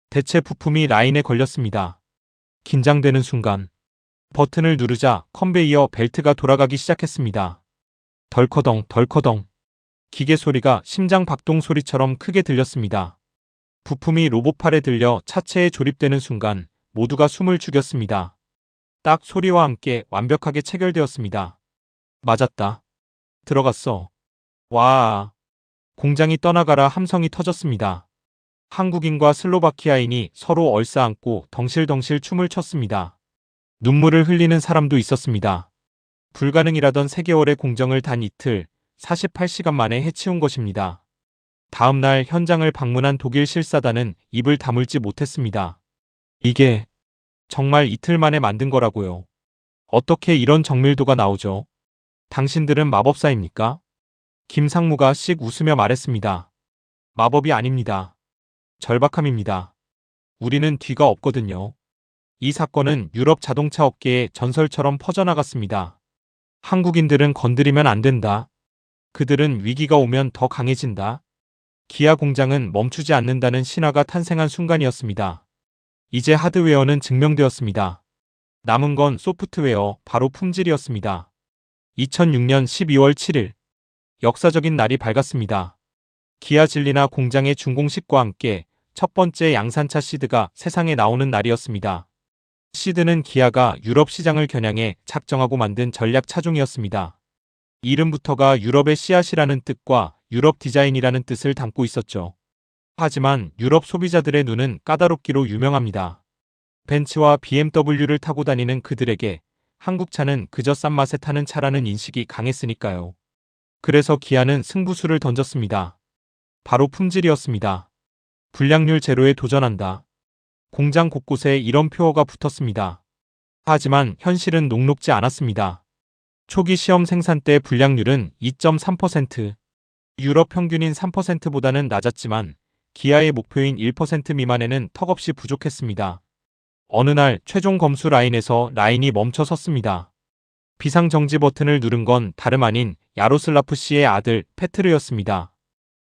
대체 부품이 라인에 걸렸습니다. 긴장되는 순간 버튼을 누르자 컨베이어 벨트가 돌아가기 시작했습니다. 덜커덩 덜커덩. 기계 소리가 심장 박동 소리처럼 크게 들렸습니다. 부품이 로봇팔에 들려 차체에 조립되는 순간 모두가 숨을 죽였습니다. 딱 소리와 함께 완벽하게 체결되었습니다. 맞았다. 들어갔어. 와. 공장이 떠나가라 함성이 터졌습니다. 한국인과 슬로바키아인이 서로 얼싸안고 덩실덩실 춤을 췄습니다. 눈물을 흘리는 사람도 있었습니다. 불가능이라던 3개월의 공정을 단 이틀, 48시간 만에 해치운 것입니다. 다음 날 현장을 방문한 독일 실사단은 입을 다물지 못했습니다. 이게 정말 이틀 만에 만든 거라고요. 어떻게 이런 정밀도가 나오죠? 당신들은 마법사입니까? 김상무가 씩 웃으며 말했습니다. 마법이 아닙니다. 절박함입니다. 우리는 뒤가 없거든요. 이 사건은 유럽 자동차 업계의 전설처럼 퍼져나갔습니다. 한국인들은 건드리면 안 된다. 그들은 위기가 오면 더 강해진다. 기아 공장은 멈추지 않는다는 신화가 탄생한 순간이었습니다. 이제 하드웨어는 증명되었습니다. 남은 건 소프트웨어, 바로 품질이었습니다. 2006년 12월 7일. 역사적인 날이 밝았습니다. 기아 진리나 공장의 준공식과 함께 첫 번째 양산차 시드가 세상에 나오는 날이었습니다. 시드는 기아가 유럽 시장을 겨냥해 작정하고 만든 전략 차종이었습니다. 이름부터가 유럽의 씨앗이라는 뜻과 유럽 디자인이라는 뜻을 담고 있었죠. 하지만 유럽 소비자들의 눈은 까다롭기로 유명합니다. 벤츠와 BMW를 타고 다니는 그들에게 한국 차는 그저 싼 맛에 타는 차라는 인식이 강했으니까요. 그래서 기아는 승부수를 던졌습니다. 바로 품질이었습니다. 불량률 제로에 도전한다. 공장 곳곳에 이런 표어가 붙었습니다. 하지만 현실은 녹록지 않았습니다. 초기 시험 생산 때 불량률은 2.3%, 유럽 평균인 3%보다는 낮았지만 기아의 목표인 1% 미만에는 턱없이 부족했습니다. 어느 날 최종 검수 라인에서 라인이 멈춰 섰습니다. 비상정지 버튼을 누른 건 다름 아닌 야로슬라프 씨의 아들 페트르였습니다.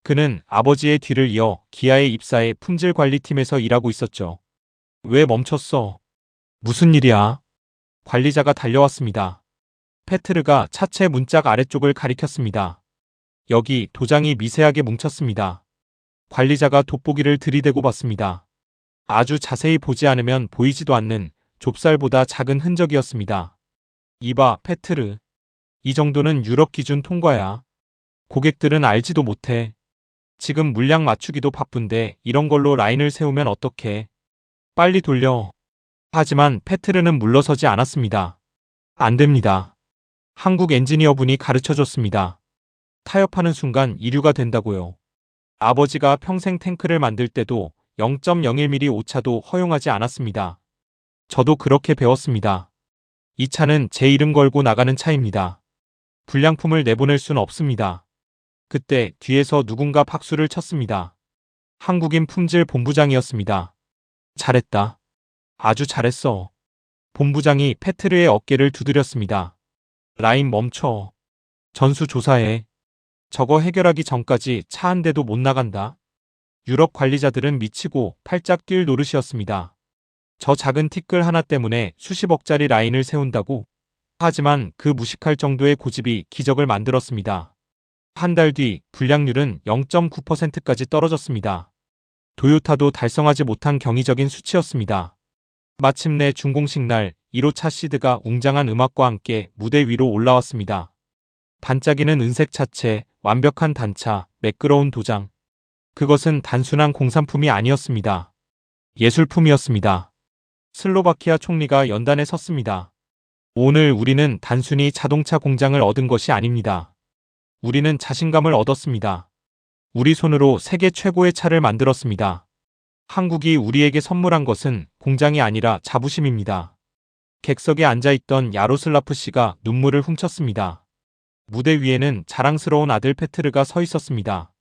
그는 아버지의 뒤를 이어 기아에 입사해 품질관리팀에서 일하고 있었죠. 왜 멈췄어? 무슨 일이야? 관리자가 달려왔습니다. 페트르가 차체 문짝 아래쪽을 가리켰습니다. 여기 도장이 미세하게 뭉쳤습니다. 관리자가 돋보기를 들이대고 봤습니다. 아주 자세히 보지 않으면 보이지도 않는 좁쌀보다 작은 흔적이었습니다. 이봐, 페트르. 이 정도는 유럽 기준 통과야. 고객들은 알지도 못해. 지금 물량 맞추기도 바쁜데 이런 걸로 라인을 세우면 어떡해. 빨리 돌려. 하지만 페트르는 물러서지 않았습니다. 안 됩니다. 한국 엔지니어분이 가르쳐줬습니다. 타협하는 순간 이류가 된다고요. 아버지가 평생 탱크를 만들 때도 0.01mm 오차도 허용하지 않았습니다. 저도 그렇게 배웠습니다. 이 차는 제 이름 걸고 나가는 차입니다. 불량품을 내보낼 순 없습니다. 그때 뒤에서 누군가 박수를 쳤습니다. 한국인 품질 본부장이었습니다. 잘했다. 아주 잘했어. 본부장이 페트르의 어깨를 두드렸습니다. 라인 멈춰. 전수조사해. 저거 해결하기 전까지 차 한 대도 못 나간다. 유럽 관리자들은 미치고 팔짝 뛸 노릇이었습니다. 저 작은 티끌 하나 때문에 수십억짜리 라인을 세운다고? 하지만 그 무식할 정도의 고집이 기적을 만들었습니다. 한 달 뒤 불량률은 0.9%까지 떨어졌습니다. 도요타도 달성하지 못한 경이적인 수치였습니다. 마침내 준공식 날 1호차 시드가 웅장한 음악과 함께 무대 위로 올라왔습니다. 반짝이는 은색 차체, 완벽한 단차, 매끄러운 도장. 그것은 단순한 공산품이 아니었습니다. 예술품이었습니다. 슬로바키아 총리가 연단에 섰습니다. 오늘 우리는 단순히 자동차 공장을 얻은 것이 아닙니다. 우리는 자신감을 얻었습니다. 우리 손으로 세계 최고의 차를 만들었습니다. 한국이 우리에게 선물한 것은 공장이 아니라 자부심입니다. 객석에 앉아있던 야로슬라프 씨가 눈물을 훔쳤습니다. 무대 위에는 자랑스러운 아들 페트르가 서 있었습니다.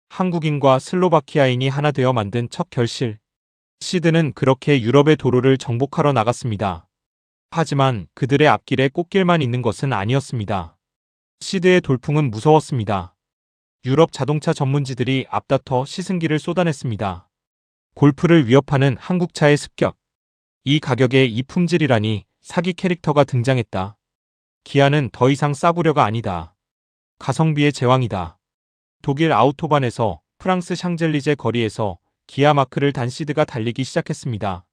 한국인과 슬로바키아인이 하나 되어 만든 첫 결실. 시드는 그렇게 유럽의 도로를 정복하러 나갔습니다. 하지만 그들의 앞길에 꽃길만 있는 것은 아니었습니다. 시드의 돌풍은 무서웠습니다. 유럽 자동차 전문지들이 앞다퉈 시승기를 쏟아냈습니다. 골프를 위협하는 한국차의 습격. 이 가격에 이 품질이라니. 사기 캐릭터가 등장했다. 기아는 더 이상 싸구려가 아니다. 가성비의 제왕이다. 독일 아우토반에서 프랑스 샹젤리제 거리에서 기아 마크를 단 시드가 달리기 시작했습니다.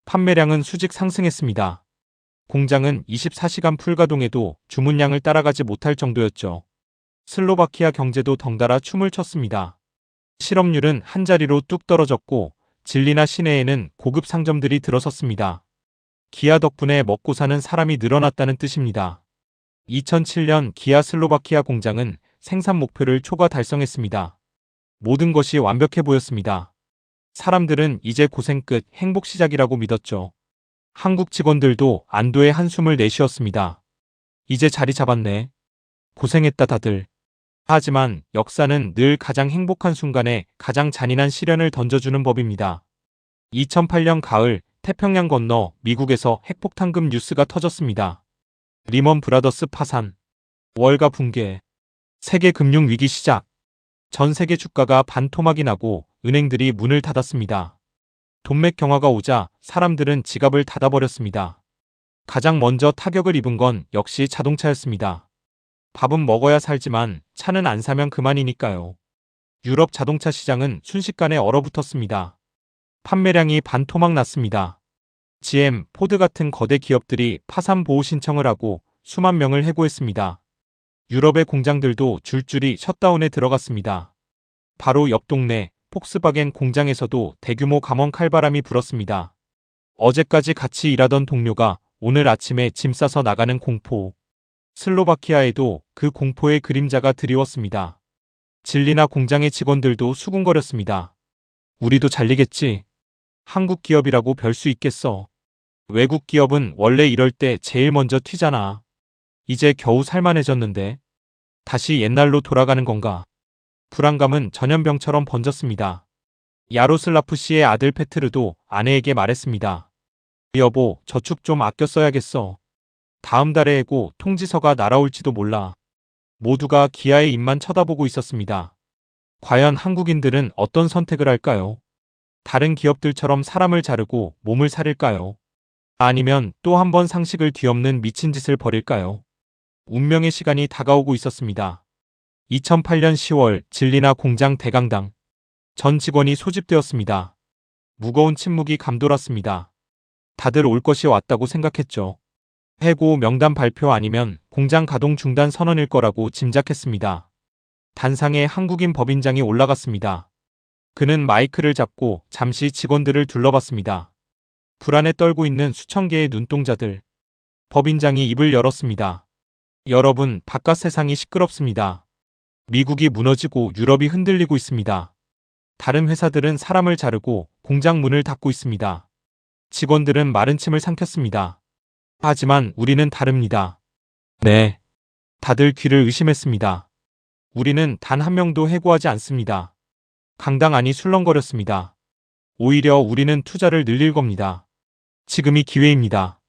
판매량은 수직 상승했습니다. 공장은 24시간 풀가동해도 주문량을 따라가지 못할 정도였죠. 슬로바키아 경제도 덩달아 춤을 췄습니다. 실업률은 한 자리로 뚝 떨어졌고 진리나 시내에는 고급 상점들이 들어섰습니다. 기아 덕분에 먹고 사는 사람이 늘어났다는 뜻입니다. 2007년 기아 슬로바키아 공장은 생산 목표를 초과 달성했습니다. 모든 것이 완벽해 보였습니다. 사람들은 이제 고생 끝, 행복 시작이라고 믿었죠. 한국 직원들도 안도의 한숨을 내쉬었습니다. 이제 자리 잡았네. 고생했다 다들. 하지만 역사는 늘 가장 행복한 순간에 가장 잔인한 시련을 던져주는 법입니다. 2008년 가을 태평양 건너 미국에서 핵폭탄급 뉴스가 터졌습니다. 리먼 브라더스 파산, 월가 붕괴, 세계 금융 위기 시작. 전 세계 주가가 반토막이 나고 은행들이 문을 닫았습니다. 돈맥 경화가 오자 사람들은 지갑을 닫아버렸습니다. 가장 먼저 타격을 입은 건 역시 자동차였습니다. 밥은 먹어야 살지만 차는 안 사면 그만이니까요. 유럽 자동차 시장은 순식간에 얼어붙었습니다. 판매량이 반토막 났습니다. GM, 포드 같은 거대 기업들이 파산 보호 신청을 하고 수만 명을 해고했습니다. 유럽의 공장들도 줄줄이 셧다운에 들어갔습니다. 바로 옆 동네 폭스바겐 공장에서도 대규모 감원 칼바람이 불었습니다. 어제까지 같이 일하던 동료가 오늘 아침에 짐 싸서 나가는 공포. 슬로바키아에도 그 공포의 그림자가 드리웠습니다. 진리나 공장의 직원들도 수군거렸습니다. 우리도 잘리겠지. 한국 기업이라고 별 수 있겠어. 외국 기업은 원래 이럴 때 제일 먼저 튀잖아. 이제 겨우 살만해졌는데 다시 옛날로 돌아가는 건가? 불안감은 전염병처럼 번졌습니다. 야로슬라프 씨의 아들 페트르도 아내에게 말했습니다. 여보, 저축 좀 아껴 써야겠어. 다음 달에 해고 통지서가 날아올지도 몰라. 모두가 기아의 입만 쳐다보고 있었습니다. 과연 한국인들은 어떤 선택을 할까요? 다른 기업들처럼 사람을 자르고 몸을 사릴까요? 아니면 또 한 번 상식을 뒤엎는 미친 짓을 벌일까요? 운명의 시간이 다가오고 있었습니다. 2008년 10월 진리나 공장 대강당. 전 직원이 소집되었습니다. 무거운 침묵이 감돌았습니다. 다들 올 것이 왔다고 생각했죠. 해고 명단 발표 아니면 공장 가동 중단 선언일 거라고 짐작했습니다. 단상에 한국인 법인장이 올라갔습니다. 그는 마이크를 잡고 잠시 직원들을 둘러봤습니다. 불안에 떨고 있는 수천 개의 눈동자들. 법인장이 입을 열었습니다. 여러분, 바깥 세상이 시끄럽습니다. 미국이 무너지고 유럽이 흔들리고 있습니다. 다른 회사들은 사람을 자르고 공장 문을 닫고 있습니다. 직원들은 마른 침을 삼켰습니다. 하지만 우리는 다릅니다. 네. 다들 귀를 의심했습니다. 우리는 단 한 명도 해고하지 않습니다. 강당 안이 술렁거렸습니다. 오히려 우리는 투자를 늘릴 겁니다. 지금이 기회입니다.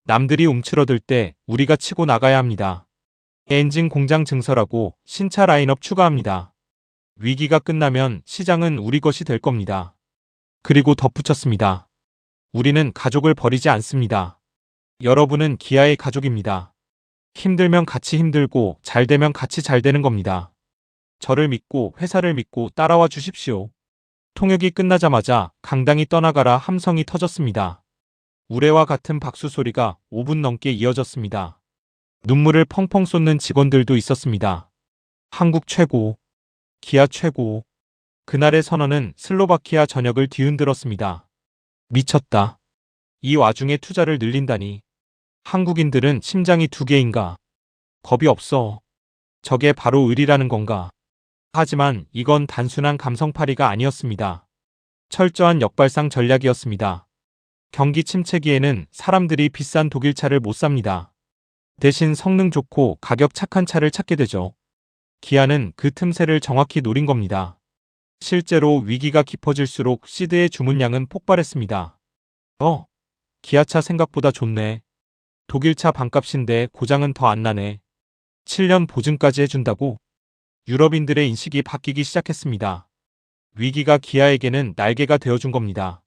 남들이 움츠러들 때 우리가 치고 나가야 합니다. 엔진 공장 증설하고 신차 라인업 추가합니다. 위기가 끝나면 시장은 우리 것이 될 겁니다. 그리고 덧붙였습니다. 우리는 가족을 버리지 않습니다. 여러분은 기아의 가족입니다. 힘들면 같이 힘들고 잘 되면 같이 잘 되는 겁니다. 저를 믿고 회사를 믿고 따라와 주십시오. 통역이 끝나자마자 강당이 떠나가라 함성이 터졌습니다. 우레와 같은 박수 소리가 5분 넘게 이어졌습니다. 눈물을 펑펑 쏟는 직원들도 있었습니다. 한국 최고, 기아 최고. 그날의 선언은 슬로바키아 전역을 뒤흔들었습니다. 미쳤다. 이 와중에 투자를 늘린다니. 한국인들은 심장이 두 개인가? 겁이 없어. 저게 바로 의리라는 건가? 하지만 이건 단순한 감성팔이가 아니었습니다. 철저한 역발상 전략이었습니다. 경기 침체기에는 사람들이 비싼 독일차를 못 삽니다. 대신 성능 좋고 가격 착한 차를 찾게 되죠. 기아는 그 틈새를 정확히 노린 겁니다. 실제로 위기가 깊어질수록 시드의 주문량은 폭발했습니다. 기아차 생각보다 좋네. 독일차 반값인데 고장은 더 안 나네. 7년 보증까지 해준다고? 유럽인들의 인식이 바뀌기 시작했습니다. 위기가 기아에게는 날개가 되어준 겁니다.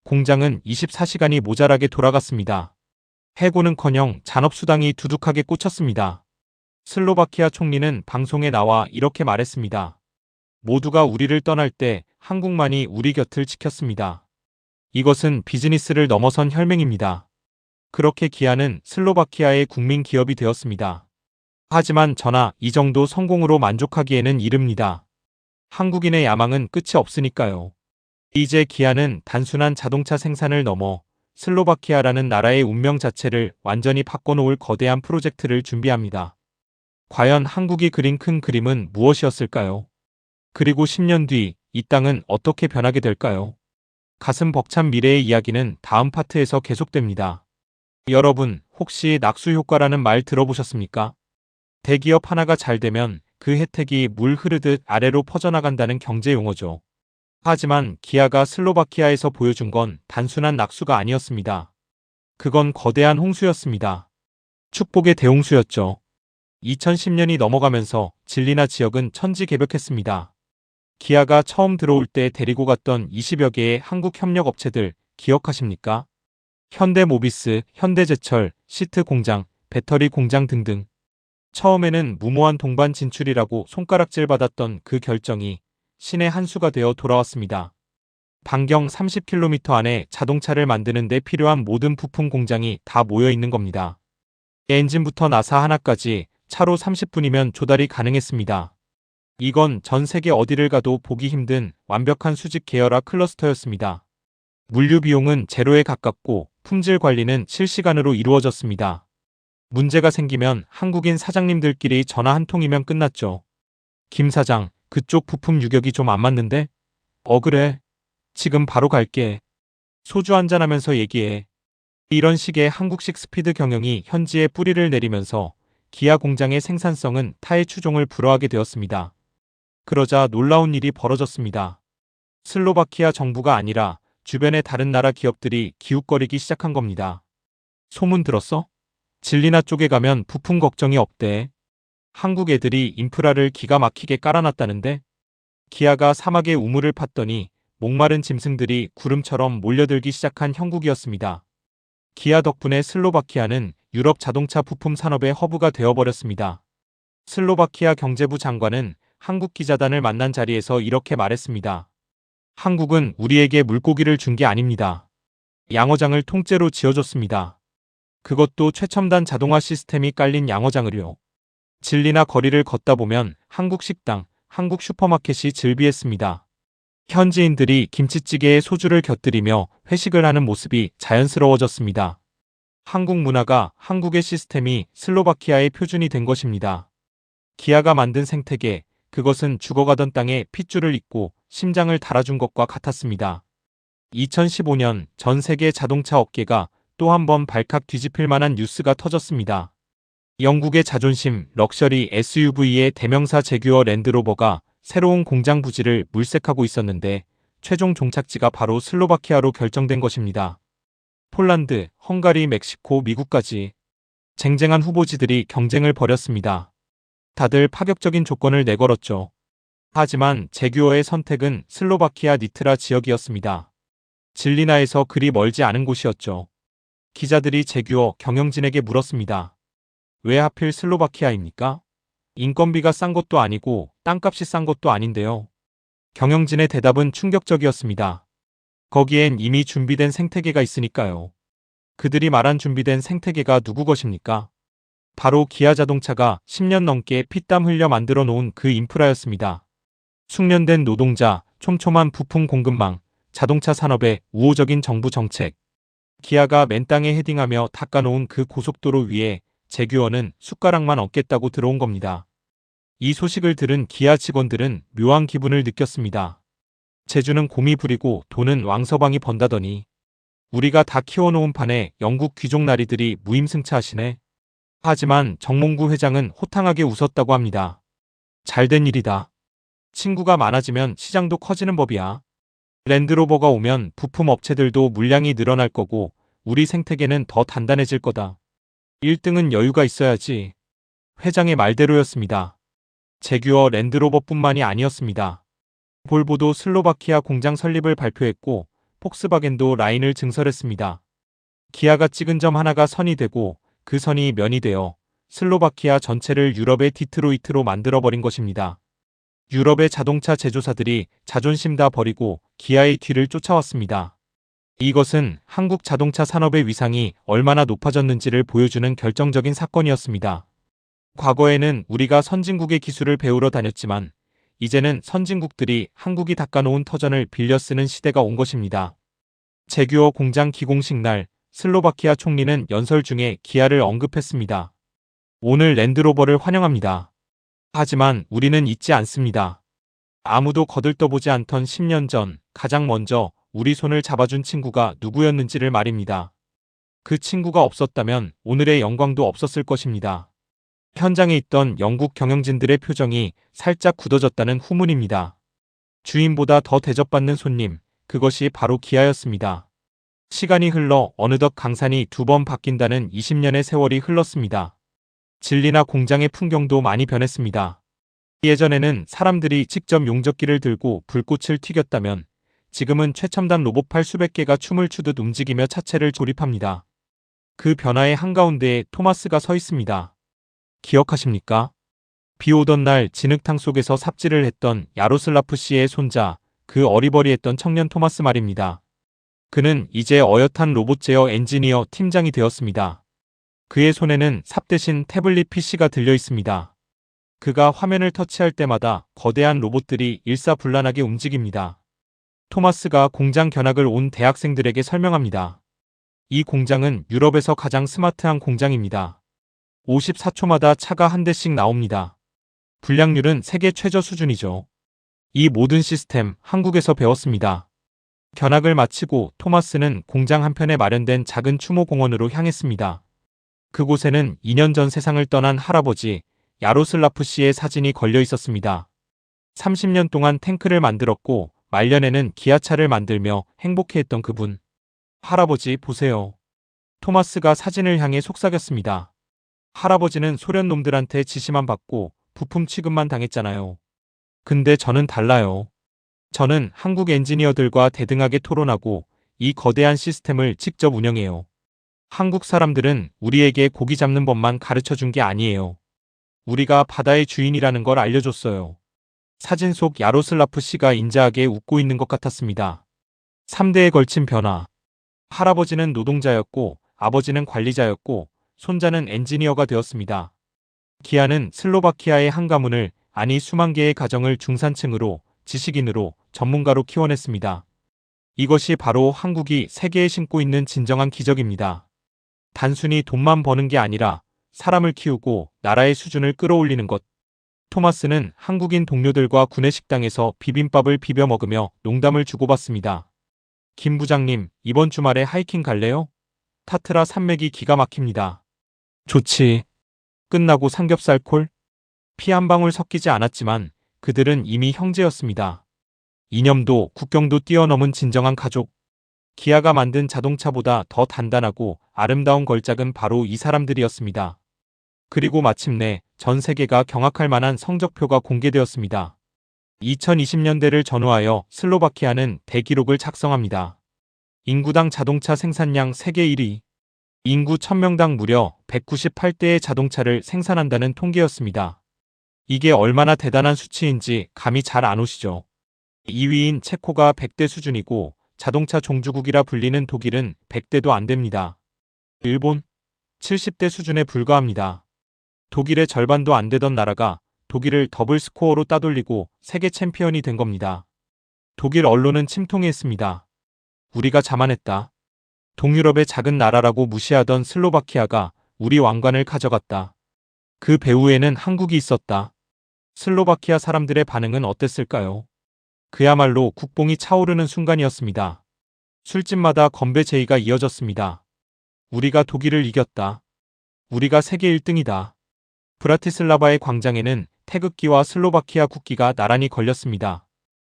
공장은 24시간이 모자라게 돌아갔습니다. 해고는커녕 잔업수당이 두둑하게 꽂혔습니다. 슬로바키아 총리는 방송에 나와 이렇게 말했습니다. 모두가 우리를 떠날 때 한국만이 우리 곁을 지켰습니다. 이것은 비즈니스를 넘어선 혈맹입니다. 그렇게 기아는 슬로바키아의 국민 기업이 되었습니다. 하지만 저나 이 정도 성공으로 만족하기에는 이릅니다. 한국인의 야망은 끝이 없으니까요. 이제 기아는 단순한 자동차 생산을 넘어 슬로바키아라는 나라의 운명 자체를 완전히 바꿔놓을 거대한 프로젝트를 준비합니다. 과연 한국이 그린 큰 그림은 무엇이었을까요? 그리고 10년 뒤 이 땅은 어떻게 변하게 될까요? 가슴 벅찬 미래의 이야기는 다음 파트에서 계속됩니다. 여러분, 혹시 낙수 효과라는 말 들어보셨습니까? 대기업 하나가 잘 되면 그 혜택이 물 흐르듯 아래로 퍼져나간다는 경제 용어죠. 하지만 기아가 슬로바키아에서 보여준 건 단순한 낙수가 아니었습니다. 그건 거대한 홍수였습니다. 축복의 대홍수였죠. 2010년이 넘어가면서 진리나 지역은 천지개벽했습니다. 기아가 처음 들어올 때 데리고 갔던 20여 개의 한국 협력업체들 기억하십니까? 현대모비스, 현대제철, 시트 공장, 배터리 공장 등등. 처음에는 무모한 동반 진출이라고 손가락질 받았던 그 결정이 신의 한 수가 되어 돌아왔습니다. 반경 30km 안에 자동차를 만드는 데 필요한 모든 부품 공장이 다 모여 있는 겁니다. 엔진부터 나사 하나까지 차로 30분이면 조달이 가능했습니다. 이건 전 세계 어디를 가도 보기 힘든 완벽한 수직 계열화 클러스터였습니다. 물류 비용은 제로에 가깝고 품질 관리는 실시간으로 이루어졌습니다. 문제가 생기면 한국인 사장님들끼리 전화 한 통이면 끝났죠. 김 사장, 그쪽 부품 유격이 좀 안 맞는데? 그래. 지금 바로 갈게. 소주 한잔하면서 얘기해. 이런 식의 한국식 스피드 경영이 현지에 뿌리를 내리면서 기아 공장의 생산성은 타의 추종을 불허하게 되었습니다. 그러자 놀라운 일이 벌어졌습니다. 슬로바키아 정부가 아니라 주변의 다른 나라 기업들이 기웃거리기 시작한 겁니다. 소문 들었어? 진리나 쪽에 가면 부품 걱정이 없대. 한국 애들이 인프라를 기가 막히게 깔아놨다는데? 기아가 사막에 우물을 팠더니 목마른 짐승들이 구름처럼 몰려들기 시작한 형국이었습니다. 기아 덕분에 슬로바키아는 유럽 자동차 부품 산업의 허브가 되어버렸습니다. 슬로바키아 경제부 장관은 한국 기자단을 만난 자리에서 이렇게 말했습니다. 한국은 우리에게 물고기를 준 게 아닙니다. 양어장을 통째로 지어줬습니다. 그것도 최첨단 자동화 시스템이 깔린 양어장을요. 진리나 거리를 걷다 보면 한국 식당, 한국 슈퍼마켓이 즐비했습니다. 현지인들이 김치찌개에 소주를 곁들이며 회식을 하는 모습이 자연스러워졌습니다. 한국 문화가 한국의 시스템이 슬로바키아의 표준이 된 것입니다. 기아가 만든 생태계, 그것은 죽어가던 땅에 핏줄을 잇고 심장을 달아준 것과 같았습니다. 2015년 전 세계 자동차 업계가 또 한 번 발칵 뒤집힐 만한 뉴스가 터졌습니다. 영국의 자존심, 럭셔리 SUV의 대명사 제규어 랜드로버가 새로운 공장 부지를 물색하고 있었는데 최종 종착지가 바로 슬로바키아로 결정된 것입니다. 폴란드, 헝가리, 멕시코, 미국까지 쟁쟁한 후보지들이 경쟁을 벌였습니다. 다들 파격적인 조건을 내걸었죠. 하지만 제규어의 선택은 슬로바키아 니트라 지역이었습니다. 질리나에서 그리 멀지 않은 곳이었죠. 기자들이 제규어 경영진에게 물었습니다. 왜 하필 슬로바키아입니까? 인건비가 싼 것도 아니고 땅값이 싼 것도 아닌데요. 경영진의 대답은 충격적이었습니다. 거기엔 이미 준비된 생태계가 있으니까요. 그들이 말한 준비된 생태계가 누구 것입니까? 바로 기아 자동차가 10년 넘게 피땀 흘려 만들어 놓은 그 인프라였습니다. 숙련된 노동자, 촘촘한 부품 공급망, 자동차 산업의 우호적인 정부 정책. 기아가 맨 땅에 헤딩하며 닦아놓은 그 고속도로 위에 제규어는 숟가락만 얹겠다고 들어온 겁니다. 이 소식을 들은 기아 직원들은 묘한 기분을 느꼈습니다. 제주는 곰이 부리고 돈은 왕서방이 번다더니 우리가 다 키워놓은 판에 영국 귀족 나리들이 무임승차하시네. 하지만 정몽구 회장은 호탕하게 웃었다고 합니다. 잘된 일이다. 친구가 많아지면 시장도 커지는 법이야. 랜드로버가 오면 부품 업체들도 물량이 늘어날 거고 우리 생태계는 더 단단해질 거다. 1등은 여유가 있어야지. 회장의 말대로였습니다. 제규어 랜드로버뿐만이 아니었습니다. 볼보도 슬로바키아 공장 설립을 발표했고 폭스바겐도 라인을 증설했습니다. 기아가 찍은 점 하나가 선이 되고 그 선이 면이 되어 슬로바키아 전체를 유럽의 디트로이트로 만들어버린 것입니다. 유럽의 자동차 제조사들이 자존심 다 버리고 기아의 뒤를 쫓아왔습니다. 이것은 한국 자동차 산업의 위상이 얼마나 높아졌는지를 보여주는 결정적인 사건이었습니다. 과거에는 우리가 선진국의 기술을 배우러 다녔지만 이제는 선진국들이 한국이 닦아놓은 터전을 빌려 쓰는 시대가 온 것입니다. 제규어 공장 기공식 날 슬로바키아 총리는 연설 중에 기아를 언급했습니다. 오늘 랜드로버를 환영합니다. 하지만 우리는 잊지 않습니다. 아무도 거들떠보지 않던 10년 전 가장 먼저 우리 손을 잡아준 친구가 누구였는지를 말입니다. 그 친구가 없었다면 오늘의 영광도 없었을 것입니다. 현장에 있던 영국 경영진들의 표정이 살짝 굳어졌다는 후문입니다. 주인보다 더 대접받는 손님, 그것이 바로 기아였습니다. 시간이 흘러 어느덧 강산이 2번 바뀐다는 20년의 세월이 흘렀습니다. 진리나 공장의 풍경도 많이 변했습니다. 예전에는 사람들이 직접 용접기를 들고 불꽃을 튀겼다면 지금은 최첨단 로봇팔 수백 개가 춤을 추듯 움직이며 차체를 조립합니다. 그 변화의 한가운데에 토마스가 서 있습니다. 기억하십니까? 비 오던 날 진흙탕 속에서 삽질을 했던 야로슬라프 씨의 손자, 그 어리버리했던 청년 토마스 말입니다. 그는 이제 어엿한 로봇 제어 엔지니어 팀장이 되었습니다. 그의 손에는 삽 대신 태블릿 PC가 들려 있습니다. 그가 화면을 터치할 때마다 거대한 로봇들이 일사불란하게 움직입니다. 토마스가 공장 견학을 온 대학생들에게 설명합니다. 이 공장은 유럽에서 가장 스마트한 공장입니다. 54초마다 차가 한 대씩 나옵니다. 불량률은 세계 최저 수준이죠. 이 모든 시스템 한국에서 배웠습니다. 견학을 마치고 토마스는 공장 한편에 마련된 작은 추모공원으로 향했습니다. 그곳에는 2년 전 세상을 떠난 할아버지 야로슬라프 씨의 사진이 걸려 있었습니다. 30년 동안 탱크를 만들었고 말년에는 기아차를 만들며 행복해했던 그분. 할아버지 보세요. 토마스가 사진을 향해 속삭였습니다. 할아버지는 소련 놈들한테 지시만 받고 부품 취급만 당했잖아요. 근데 저는 달라요. 저는 한국 엔지니어들과 대등하게 토론하고 이 거대한 시스템을 직접 운영해요. 한국 사람들은 우리에게 고기 잡는 법만 가르쳐 준 게 아니에요. 우리가 바다의 주인이라는 걸 알려줬어요. 사진 속 야로슬라프 씨가 인자하게 웃고 있는 것 같았습니다. 3대에 걸친 변화. 할아버지는 노동자였고 아버지는 관리자였고 손자는 엔지니어가 되었습니다. 기아는 슬로바키아의 한 가문을, 아니 수만 개의 가정을 중산층으로 지식인으로 전문가로 키워냈습니다. 이것이 바로 한국이 세계에 신고 있는 진정한 기적입니다. 단순히 돈만 버는 게 아니라 사람을 키우고 나라의 수준을 끌어올리는 것. 토마스는 한국인 동료들과 구내식당에서 비빔밥을 비벼 먹으며 농담을 주고받습니다. 김 부장님, 이번 주말에 하이킹 갈래요? 타트라 산맥이 기가 막힙니다. 좋지. 끝나고 삼겹살 콜? 피 한 방울 섞이지 않았지만 그들은 이미 형제였습니다. 이념도 국경도 뛰어넘은 진정한 가족. 기아가 만든 자동차보다 더 단단하고 아름다운 걸작은 바로 이 사람들이었습니다. 그리고 마침내 전 세계가 경악할 만한 성적표가 공개되었습니다. 2020년대를 전후하여 슬로바키아는 대기록을 작성합니다. 인구당 자동차 생산량 세계 1위. 인구 1000명당 무려 198대의 자동차를 생산한다는 통계였습니다. 이게 얼마나 대단한 수치인지 감이 잘 안 오시죠? 2위인 체코가 100대 수준이고 자동차 종주국이라 불리는 독일은 100대도 안 됩니다. 일본 70대 수준에 불과합니다. 독일의 절반도 안 되던 나라가 독일을 더블 스코어로 따돌리고 세계 챔피언이 된 겁니다. 독일 언론은 침통했습니다. 우리가 자만했다. 동유럽의 작은 나라라고 무시하던 슬로바키아가 우리 왕관을 가져갔다. 그 배후에는 한국이 있었다. 슬로바키아 사람들의 반응은 어땠을까요? 그야말로 국뽕이 차오르는 순간이었습니다. 술집마다 건배 제의가 이어졌습니다. 우리가 독일을 이겼다. 우리가 세계 1등이다. 브라티슬라바의 광장에는 태극기와 슬로바키아 국기가 나란히 걸렸습니다.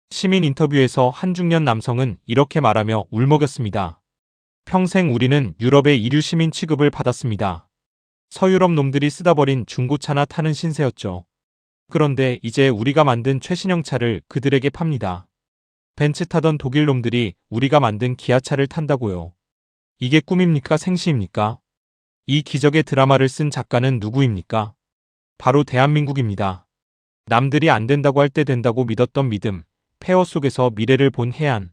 시민 인터뷰에서 한 중년 남성은 이렇게 말하며 울먹였습니다. 평생 우리는 유럽의 이류 시민 취급을 받았습니다. 서유럽 놈들이 쓰다 버린 중고차나 타는 신세였죠. 그런데 이제 우리가 만든 최신형 차를 그들에게 팝니다. 벤츠 타던 독일 놈들이 우리가 만든 기아차를 탄다고요. 이게 꿈입니까 생시입니까? 이 기적의 드라마를 쓴 작가는 누구입니까? 바로 대한민국입니다. 남들이 안 된다고 할 때 된다고 믿었던 믿음, 폐허 속에서 미래를 본 해안.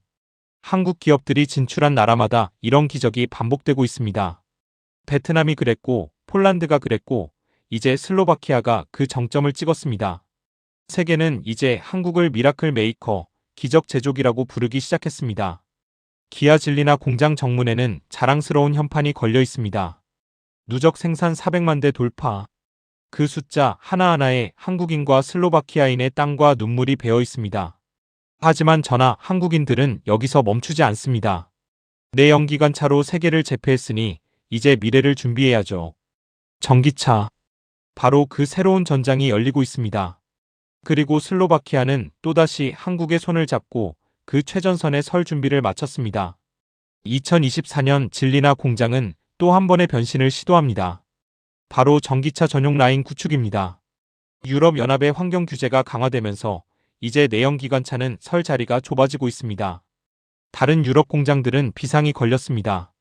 한국 기업들이 진출한 나라마다 이런 기적이 반복되고 있습니다. 베트남이 그랬고, 폴란드가 그랬고, 이제 슬로바키아가 그 정점을 찍었습니다. 세계는 이제 한국을 미라클 메이커, 기적 제조기라고 부르기 시작했습니다. 기아 진리나 공장 정문에는 자랑스러운 현판이 걸려 있습니다. 누적 생산 400만 대 돌파. 그 숫자 하나하나에 한국인과 슬로바키아인의 땀과 눈물이 배어 있습니다. 하지만 저나 한국인들은 여기서 멈추지 않습니다. 내연기관차로 세계를 제패했으니 이제 미래를 준비해야죠. 전기차. 바로 그 새로운 전장이 열리고 있습니다. 그리고 슬로바키아는 또다시 한국의 손을 잡고 그 최전선에 설 준비를 마쳤습니다. 2024년 진리나 공장은 또 한 번의 변신을 시도합니다. 바로 전기차 전용 라인 구축입니다. 유럽연합의 환경 규제가 강화되면서 이제 내연기관차는 설 자리가 좁아지고 있습니다. 다른 유럽 공장들은 비상이 걸렸습니다.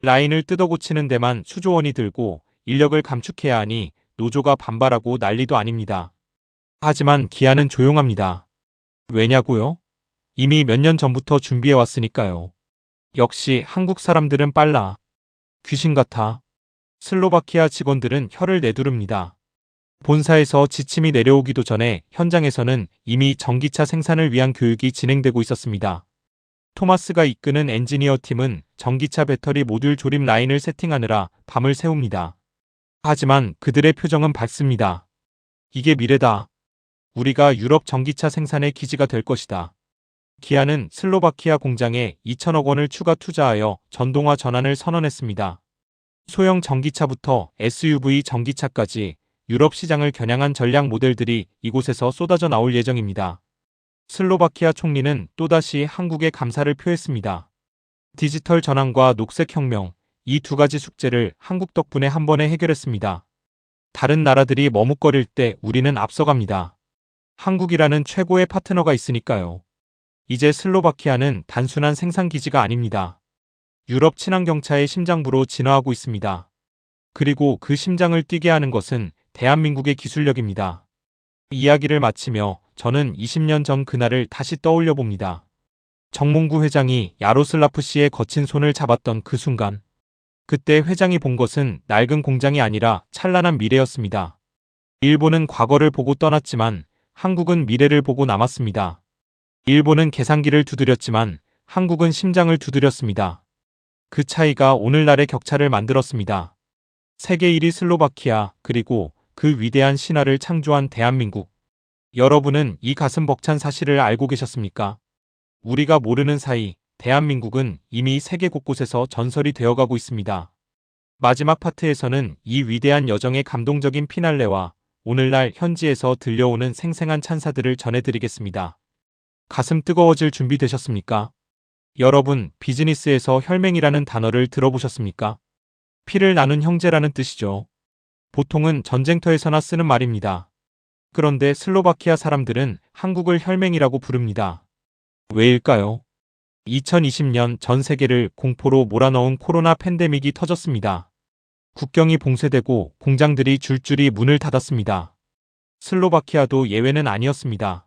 라인을 뜯어고치는 데만 수조 원이 들고 인력을 감축해야 하니 노조가 반발하고 난리도 아닙니다. 하지만 기아는 조용합니다. 왜냐고요? 이미 몇 년 전부터 준비해왔으니까요. 역시 한국 사람들은 빨라. 귀신 같아. 슬로바키아 직원들은 혀를 내두릅니다. 본사에서 지침이 내려오기도 전에 현장에서는 이미 전기차 생산을 위한 교육이 진행되고 있었습니다. 토마스가 이끄는 엔지니어 팀은 전기차 배터리 모듈 조립 라인을 세팅하느라 밤을 새웁니다. 하지만 그들의 표정은 밝습니다. 이게 미래다. 우리가 유럽 전기차 생산의 기지가 될 것이다. 기아는 슬로바키아 공장에 2천억 원을 추가 투자하여 전동화 전환을 선언했습니다. 소형 전기차부터 SUV 전기차까지 유럽 시장을 겨냥한 전략 모델들이 이곳에서 쏟아져 나올 예정입니다. 슬로바키아 총리는 또다시 한국에 감사를 표했습니다. 디지털 전환과 녹색 혁명, 이 두 가지 숙제를 한국 덕분에 한 번에 해결했습니다. 다른 나라들이 머뭇거릴 때 우리는 앞서갑니다. 한국이라는 최고의 파트너가 있으니까요. 이제 슬로바키아는 단순한 생산기지가 아닙니다. 유럽 친환경차의 심장부로 진화하고 있습니다. 그리고 그 심장을 뛰게 하는 것은 대한민국의 기술력입니다. 이야기를 마치며 저는 20년 전 그날을 다시 떠올려 봅니다. 정몽구 회장이 야로슬라프 씨의 거친 손을 잡았던 그 순간. 그때 회장이 본 것은 낡은 공장이 아니라 찬란한 미래였습니다. 일본은 과거를 보고 떠났지만 한국은 미래를 보고 남았습니다. 일본은 계산기를 두드렸지만 한국은 심장을 두드렸습니다. 그 차이가 오늘날의 격차를 만들었습니다. 세계 1위 슬로바키아, 그리고 그 위대한 신화를 창조한 대한민국. 여러분은 이 가슴 벅찬 사실을 알고 계셨습니까? 우리가 모르는 사이 대한민국은 이미 세계 곳곳에서 전설이 되어가고 있습니다. 마지막 파트에서는 이 위대한 여정의 감동적인 피날레와 오늘날 현지에서 들려오는 생생한 찬사들을 전해드리겠습니다. 가슴 뜨거워질 준비 되셨습니까? 여러분, 비즈니스에서 혈맹이라는 단어를 들어보셨습니까? 피를 나눈 형제라는 뜻이죠. 보통은 전쟁터에서나 쓰는 말입니다. 그런데 슬로바키아 사람들은 한국을 혈맹이라고 부릅니다. 왜일까요? 2020년 전 세계를 공포로 몰아넣은 코로나 팬데믹이 터졌습니다. 국경이 봉쇄되고 공장들이 줄줄이 문을 닫았습니다. 슬로바키아도 예외는 아니었습니다.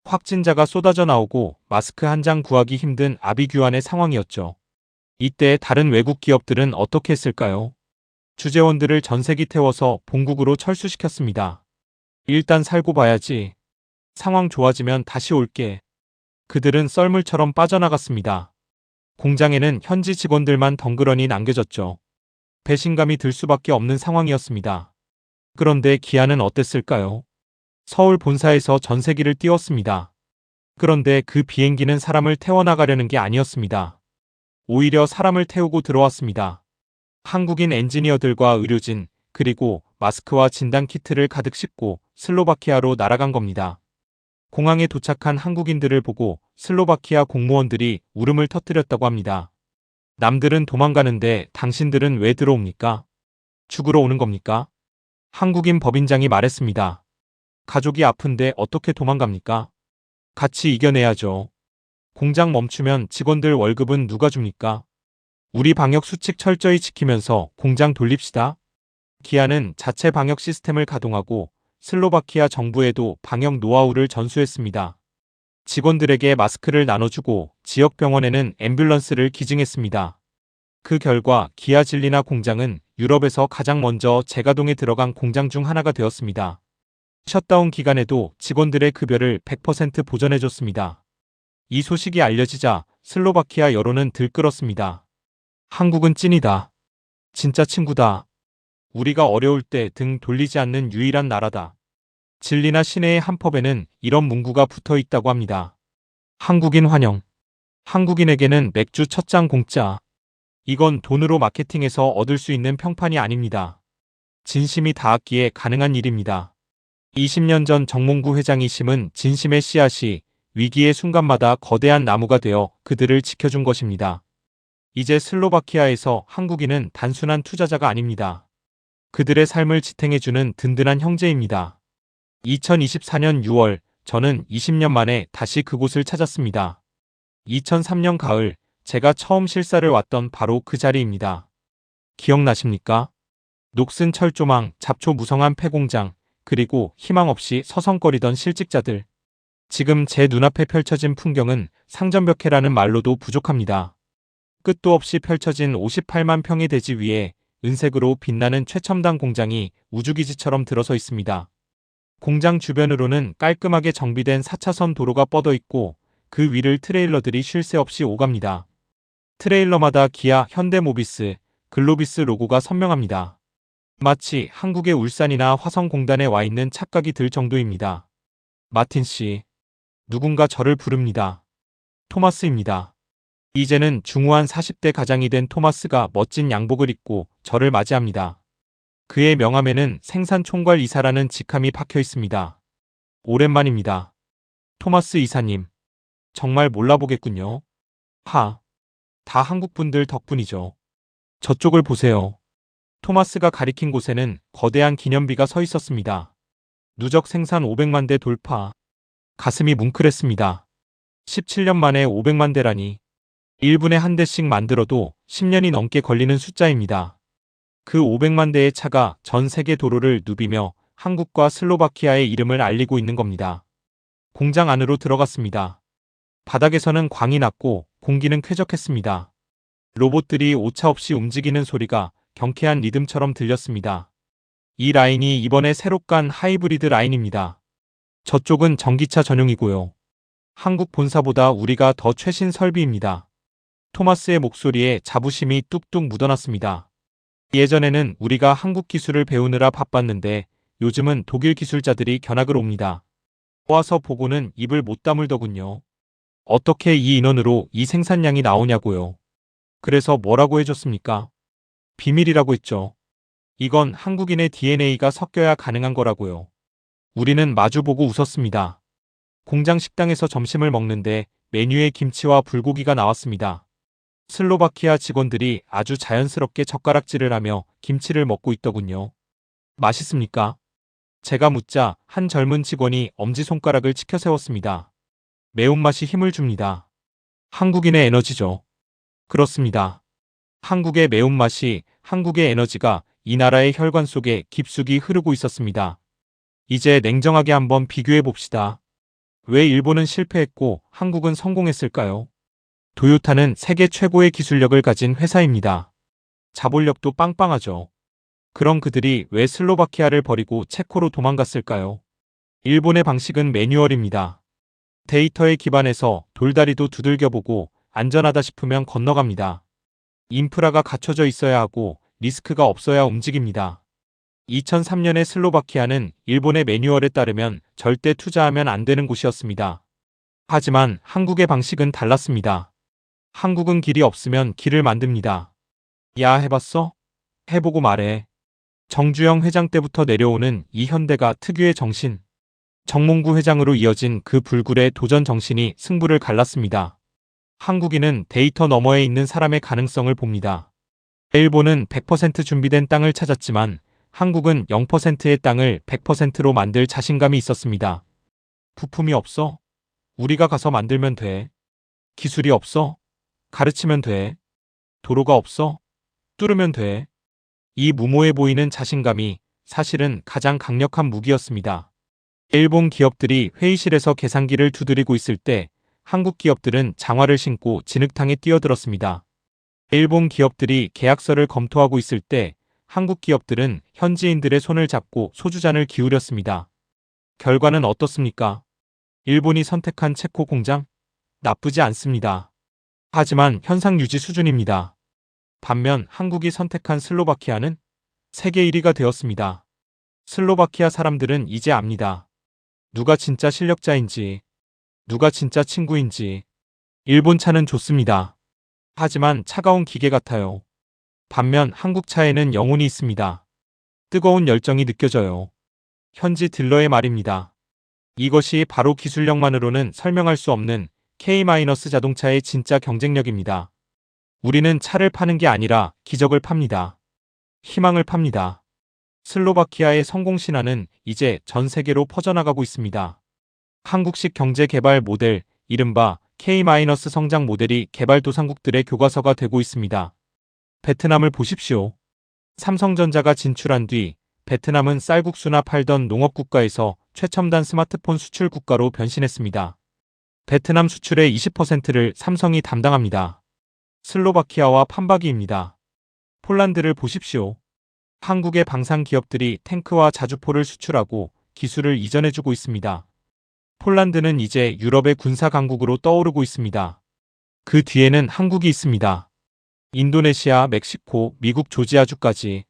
확진자가 쏟아져 나오고 마스크 한 장 구하기 힘든 아비규환의 상황이었죠. 이때 다른 외국 기업들은 어떻게 했을까요? 주재원들을 전세기 태워서 본국으로 철수시켰습니다. 일단 살고 봐야지. 상황 좋아지면 다시 올게. 그들은 썰물처럼 빠져나갔습니다. 공장에는 현지 직원들만 덩그러니 남겨졌죠. 배신감이 들 수밖에 없는 상황이었습니다. 그런데 기아는 어땠을까요? 서울 본사에서 전세기를 띄웠습니다. 그런데 그 비행기는 사람을 태워나가려는 게 아니었습니다. 오히려 사람을 태우고 들어왔습니다. 한국인 엔지니어들과 의료진, 그리고 마스크와 진단키트를 가득 싣고 슬로바키아로 날아간 겁니다. 공항에 도착한 한국인들을 보고 슬로바키아 공무원들이 울음을 터뜨렸다고 합니다. 남들은 도망가는데 당신들은 왜 들어옵니까? 죽으러 오는 겁니까? 한국인 법인장이 말했습니다. 가족이 아픈데 어떻게 도망갑니까? 같이 이겨내야죠. 공장 멈추면 직원들 월급은 누가 줍니까? 우리 방역 수칙 철저히 지키면서 공장 돌립시다. 기아는 자체 방역 시스템을 가동하고 슬로바키아 정부에도 방역 노하우를 전수했습니다. 직원들에게 마스크를 나눠주고 지역 병원에는 앰뷸런스를 기증했습니다. 그 결과 기아 질리나 공장은 유럽에서 가장 먼저 재가동에 들어간 공장 중 하나가 되었습니다. 셧다운 기간에도 직원들의 급여를 100% 보전해줬습니다. 이 소식이 알려지자 슬로바키아 여론은 들끓었습니다. 한국은 찐이다. 진짜 친구다. 우리가 어려울 때 등 돌리지 않는 유일한 나라다. 진리나 시내의 한펍에는 이런 문구가 붙어 있다고 합니다. 한국인 환영. 한국인에게는 맥주 첫 잔 공짜. 이건 돈으로 마케팅해서 얻을 수 있는 평판이 아닙니다. 진심이 닿았기에 가능한 일입니다. 20년 전 정몽구 회장이 심은 진심의 씨앗이 위기의 순간마다 거대한 나무가 되어 그들을 지켜준 것입니다. 이제 슬로바키아에서 한국인은 단순한 투자자가 아닙니다. 그들의 삶을 지탱해주는 든든한 형제입니다. 2024년 6월, 저는 20년 만에 다시 그곳을 찾았습니다. 2003년 가을, 제가 처음 실사를 왔던 바로 그 자리입니다. 기억나십니까? 녹슨 철조망, 잡초 무성한 폐공장, 그리고 희망 없이 서성거리던 실직자들. 지금 제 눈앞에 펼쳐진 풍경은 상전벽해라는 말로도 부족합니다. 끝도 없이 펼쳐진 58만 평의 대지 위에 은색으로 빛나는 최첨단 공장이 우주기지처럼 들어서 있습니다. 공장 주변으로는 깔끔하게 정비된 4차선 도로가 뻗어 있고 그 위를 트레일러들이 쉴 새 없이 오갑니다. 트레일러마다 기아, 현대모비스, 글로비스 로고가 선명합니다. 마치 한국의 울산이나 화성공단에 와 있는 착각이 들 정도입니다. 마틴 씨, 누군가 저를 부릅니다. 토마스입니다. 이제는 중후한 40대 가장이 된 토마스가 멋진 양복을 입고 저를 맞이합니다. 그의 명함에는 생산총괄 이사라는 직함이 박혀 있습니다. 오랜만입니다. 토마스 이사님. 정말 몰라보겠군요. 다 한국분들 덕분이죠. 저쪽을 보세요. 토마스가 가리킨 곳에는 거대한 기념비가 서 있었습니다. 누적 생산 500만 대 돌파. 가슴이 뭉클했습니다. 17년 만에 500만 대라니. 1분에 한 대씩 만들어도 10년이 넘게 걸리는 숫자입니다. 그 500만 대의 차가 전 세계 도로를 누비며 한국과 슬로바키아의 이름을 알리고 있는 겁니다. 공장 안으로 들어갔습니다. 바닥에서는 광이 났고 공기는 쾌적했습니다. 로봇들이 오차없이 움직이는 소리가 경쾌한 리듬처럼 들렸습니다. 이 라인이 이번에 새로 깐 하이브리드 라인입니다. 저쪽은 전기차 전용이고요. 한국 본사보다 우리가 더 최신 설비입니다. 토마스의 목소리에 자부심이 뚝뚝 묻어났습니다. 예전에는 우리가 한국 기술을 배우느라 바빴는데 요즘은 독일 기술자들이 견학을 옵니다. 와서 보고는 입을 못 다물더군요. 어떻게 이 인원으로 이 생산량이 나오냐고요. 그래서 뭐라고 해줬습니까? 비밀이라고 했죠. 이건 한국인의 DNA가 섞여야 가능한 거라고요. 우리는 마주보고 웃었습니다. 공장 식당에서 점심을 먹는데 메뉴에 김치와 불고기가 나왔습니다. 슬로바키아 직원들이 아주 자연스럽게 젓가락질을 하며 김치를 먹고 있더군요. 맛있습니까? 제가 묻자 한 젊은 직원이 엄지손가락을 치켜 세웠습니다. 매운맛이 힘을 줍니다. 한국인의 에너지죠. 그렇습니다. 한국의 매운맛이, 한국의 에너지가 이 나라의 혈관 속에 깊숙이 흐르고 있었습니다. 이제 냉정하게 한번 비교해 봅시다. 왜 일본은 실패했고 한국은 성공했을까요? 도요타는 세계 최고의 기술력을 가진 회사입니다. 자본력도 빵빵하죠. 그럼 그들이 왜 슬로바키아를 버리고 체코로 도망갔을까요? 일본의 방식은 매뉴얼입니다. 데이터에 기반해서 돌다리도 두들겨보고 안전하다 싶으면 건너갑니다. 인프라가 갖춰져 있어야 하고 리스크가 없어야 움직입니다. 2003년의 슬로바키아는 일본의 매뉴얼에 따르면 절대 투자하면 안 되는 곳이었습니다. 하지만 한국의 방식은 달랐습니다. 한국은 길이 없으면 길을 만듭니다. 야, 해봤어? 해보고 말해. 정주영 회장 때부터 내려오는 이 현대가 특유의 정신. 정몽구 회장으로 이어진 그 불굴의 도전 정신이 승부를 갈랐습니다. 한국인은 데이터 너머에 있는 사람의 가능성을 봅니다. 일본은 100% 준비된 땅을 찾았지만 한국은 0%의 땅을 100%로 만들 자신감이 있었습니다. 부품이 없어? 우리가 가서 만들면 돼. 기술이 없어? 가르치면 돼. 도로가 없어? 뚫으면 돼. 이 무모해 보이는 자신감이 사실은 가장 강력한 무기였습니다. 일본 기업들이 회의실에서 계산기를 두드리고 있을 때 한국 기업들은 장화를 신고 진흙탕에 뛰어들었습니다. 일본 기업들이 계약서를 검토하고 있을 때 한국 기업들은 현지인들의 손을 잡고 소주잔을 기울였습니다. 결과는 어떻습니까? 일본이 선택한 체코 공장? 나쁘지 않습니다. 하지만 현상 유지 수준입니다. 반면 한국이 선택한 슬로바키아는 세계 1위가 되었습니다. 슬로바키아 사람들은 이제 압니다. 누가 진짜 실력자인지, 누가 진짜 친구인지. 일본 차는 좋습니다. 하지만 차가운 기계 같아요. 반면 한국 차에는 영혼이 있습니다. 뜨거운 열정이 느껴져요. 현지 딜러의 말입니다. 이것이 바로 기술력만으로는 설명할 수 없는 K-자동차의 진짜 경쟁력입니다. 우리는 차를 파는 게 아니라 기적을 팝니다. 희망을 팝니다. 슬로바키아의 성공 신화는 이제 전 세계로 퍼져나가고 있습니다. 한국식 경제 개발 모델, 이른바 K-성장 모델이 개발도상국들의 교과서가 되고 있습니다. 베트남을 보십시오. 삼성전자가 진출한 뒤 베트남은 쌀국수나 팔던 농업국가에서 최첨단 스마트폰 수출 국가로 변신했습니다. 베트남 수출의 20%를 삼성이 담당합니다. 슬로바키아와 판박이입니다. 폴란드를 보십시오. 한국의 방산 기업들이 탱크와 자주포를 수출하고 기술을 이전해주고 있습니다. 폴란드는 이제 유럽의 군사 강국으로 떠오르고 있습니다. 그 뒤에는 한국이 있습니다. 인도네시아, 멕시코, 미국 조지아주까지.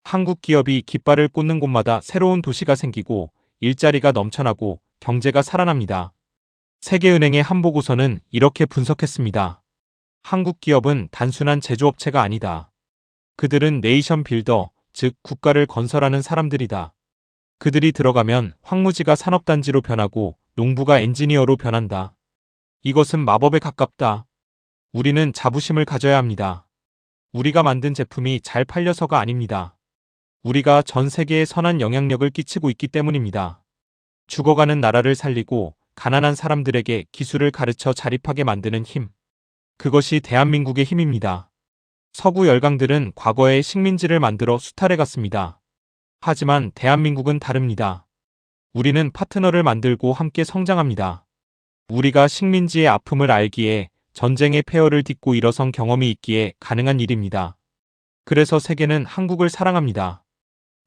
한국 기업이 깃발을 꽂는 곳마다 새로운 도시가 생기고 일자리가 넘쳐나고 경제가 살아납니다. 세계은행의 한 보고서는 이렇게 분석했습니다. 한국 기업은 단순한 제조업체가 아니다. 그들은 네이션 빌더, 즉 국가를 건설하는 사람들이다. 그들이 들어가면 황무지가 산업단지로 변하고 농부가 엔지니어로 변한다. 이것은 마법에 가깝다. 우리는 자부심을 가져야 합니다. 우리가 만든 제품이 잘 팔려서가 아닙니다. 우리가 전 세계에 선한 영향력을 끼치고 있기 때문입니다. 죽어가는 나라를 살리고 가난한 사람들에게 기술을 가르쳐 자립하게 만드는 힘. 그것이 대한민국의 힘입니다. 서구 열강들은 과거에 식민지를 만들어 수탈해 갔습니다. 하지만 대한민국은 다릅니다. 우리는 파트너를 만들고 함께 성장합니다. 우리가 식민지의 아픔을 알기에 전쟁의 폐허를 딛고 일어선 경험이 있기에 가능한 일입니다. 그래서 세계는 한국을 사랑합니다.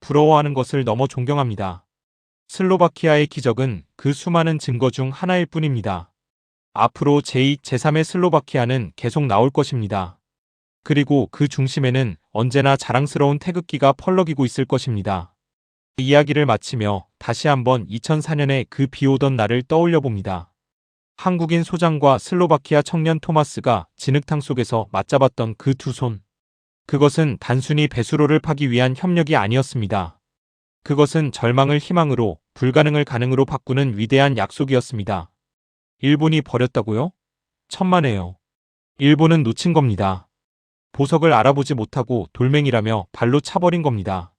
부러워하는 것을 넘어 존경합니다. 슬로바키아의 기적은 그 수많은 증거 중 하나일 뿐입니다. 앞으로 제2, 제3의 슬로바키아는 계속 나올 것입니다. 그리고 그 중심에는 언제나 자랑스러운 태극기가 펄럭이고 있을 것입니다. 이야기를 마치며 다시 한번 2004년에 그 비오던 날을 떠올려 봅니다. 한국인 소장과 슬로바키아 청년 토마스가 진흙탕 속에서 맞잡았던 그 두 손. 그것은 단순히 배수로를 파기 위한 협력이 아니었습니다. 그것은 절망을 희망으로, 불가능을 가능으로 바꾸는 위대한 약속이었습니다. 일본이 버렸다고요? 천만에요. 일본은 놓친 겁니다. 보석을 알아보지 못하고 돌멩이라며 발로 차버린 겁니다.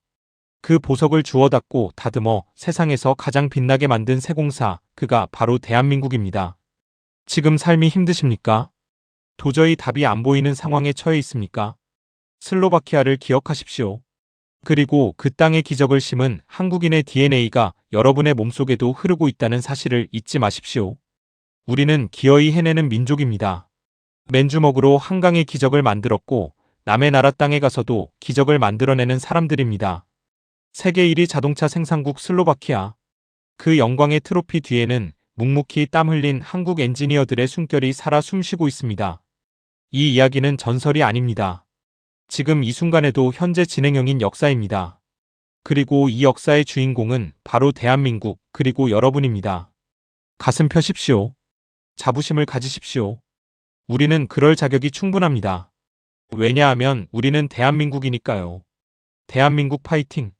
그 보석을 주워 닫고 다듬어 세상에서 가장 빛나게 만든 세공사, 그가 바로 대한민국입니다. 지금 삶이 힘드십니까? 도저히 답이 안 보이는 상황에 처해 있습니까? 슬로바키아를 기억하십시오. 그리고 그 땅의 기적을 심은 한국인의 DNA가 여러분의 몸속에도 흐르고 있다는 사실을 잊지 마십시오. 우리는 기어이 해내는 민족입니다. 맨주먹으로 한강의 기적을 만들었고 남의 나라 땅에 가서도 기적을 만들어내는 사람들입니다. 세계 1위 자동차 생산국 슬로바키아. 그 영광의 트로피 뒤에는 묵묵히 땀 흘린 한국 엔지니어들의 숨결이 살아 숨쉬고 있습니다. 이 이야기는 전설이 아닙니다. 지금 이 순간에도 현재 진행형인 역사입니다. 그리고 이 역사의 주인공은 바로 대한민국, 그리고 여러분입니다. 가슴 펴십시오. 자부심을 가지십시오. 우리는 그럴 자격이 충분합니다. 왜냐하면 우리는 대한민국이니까요. 대한민국 파이팅!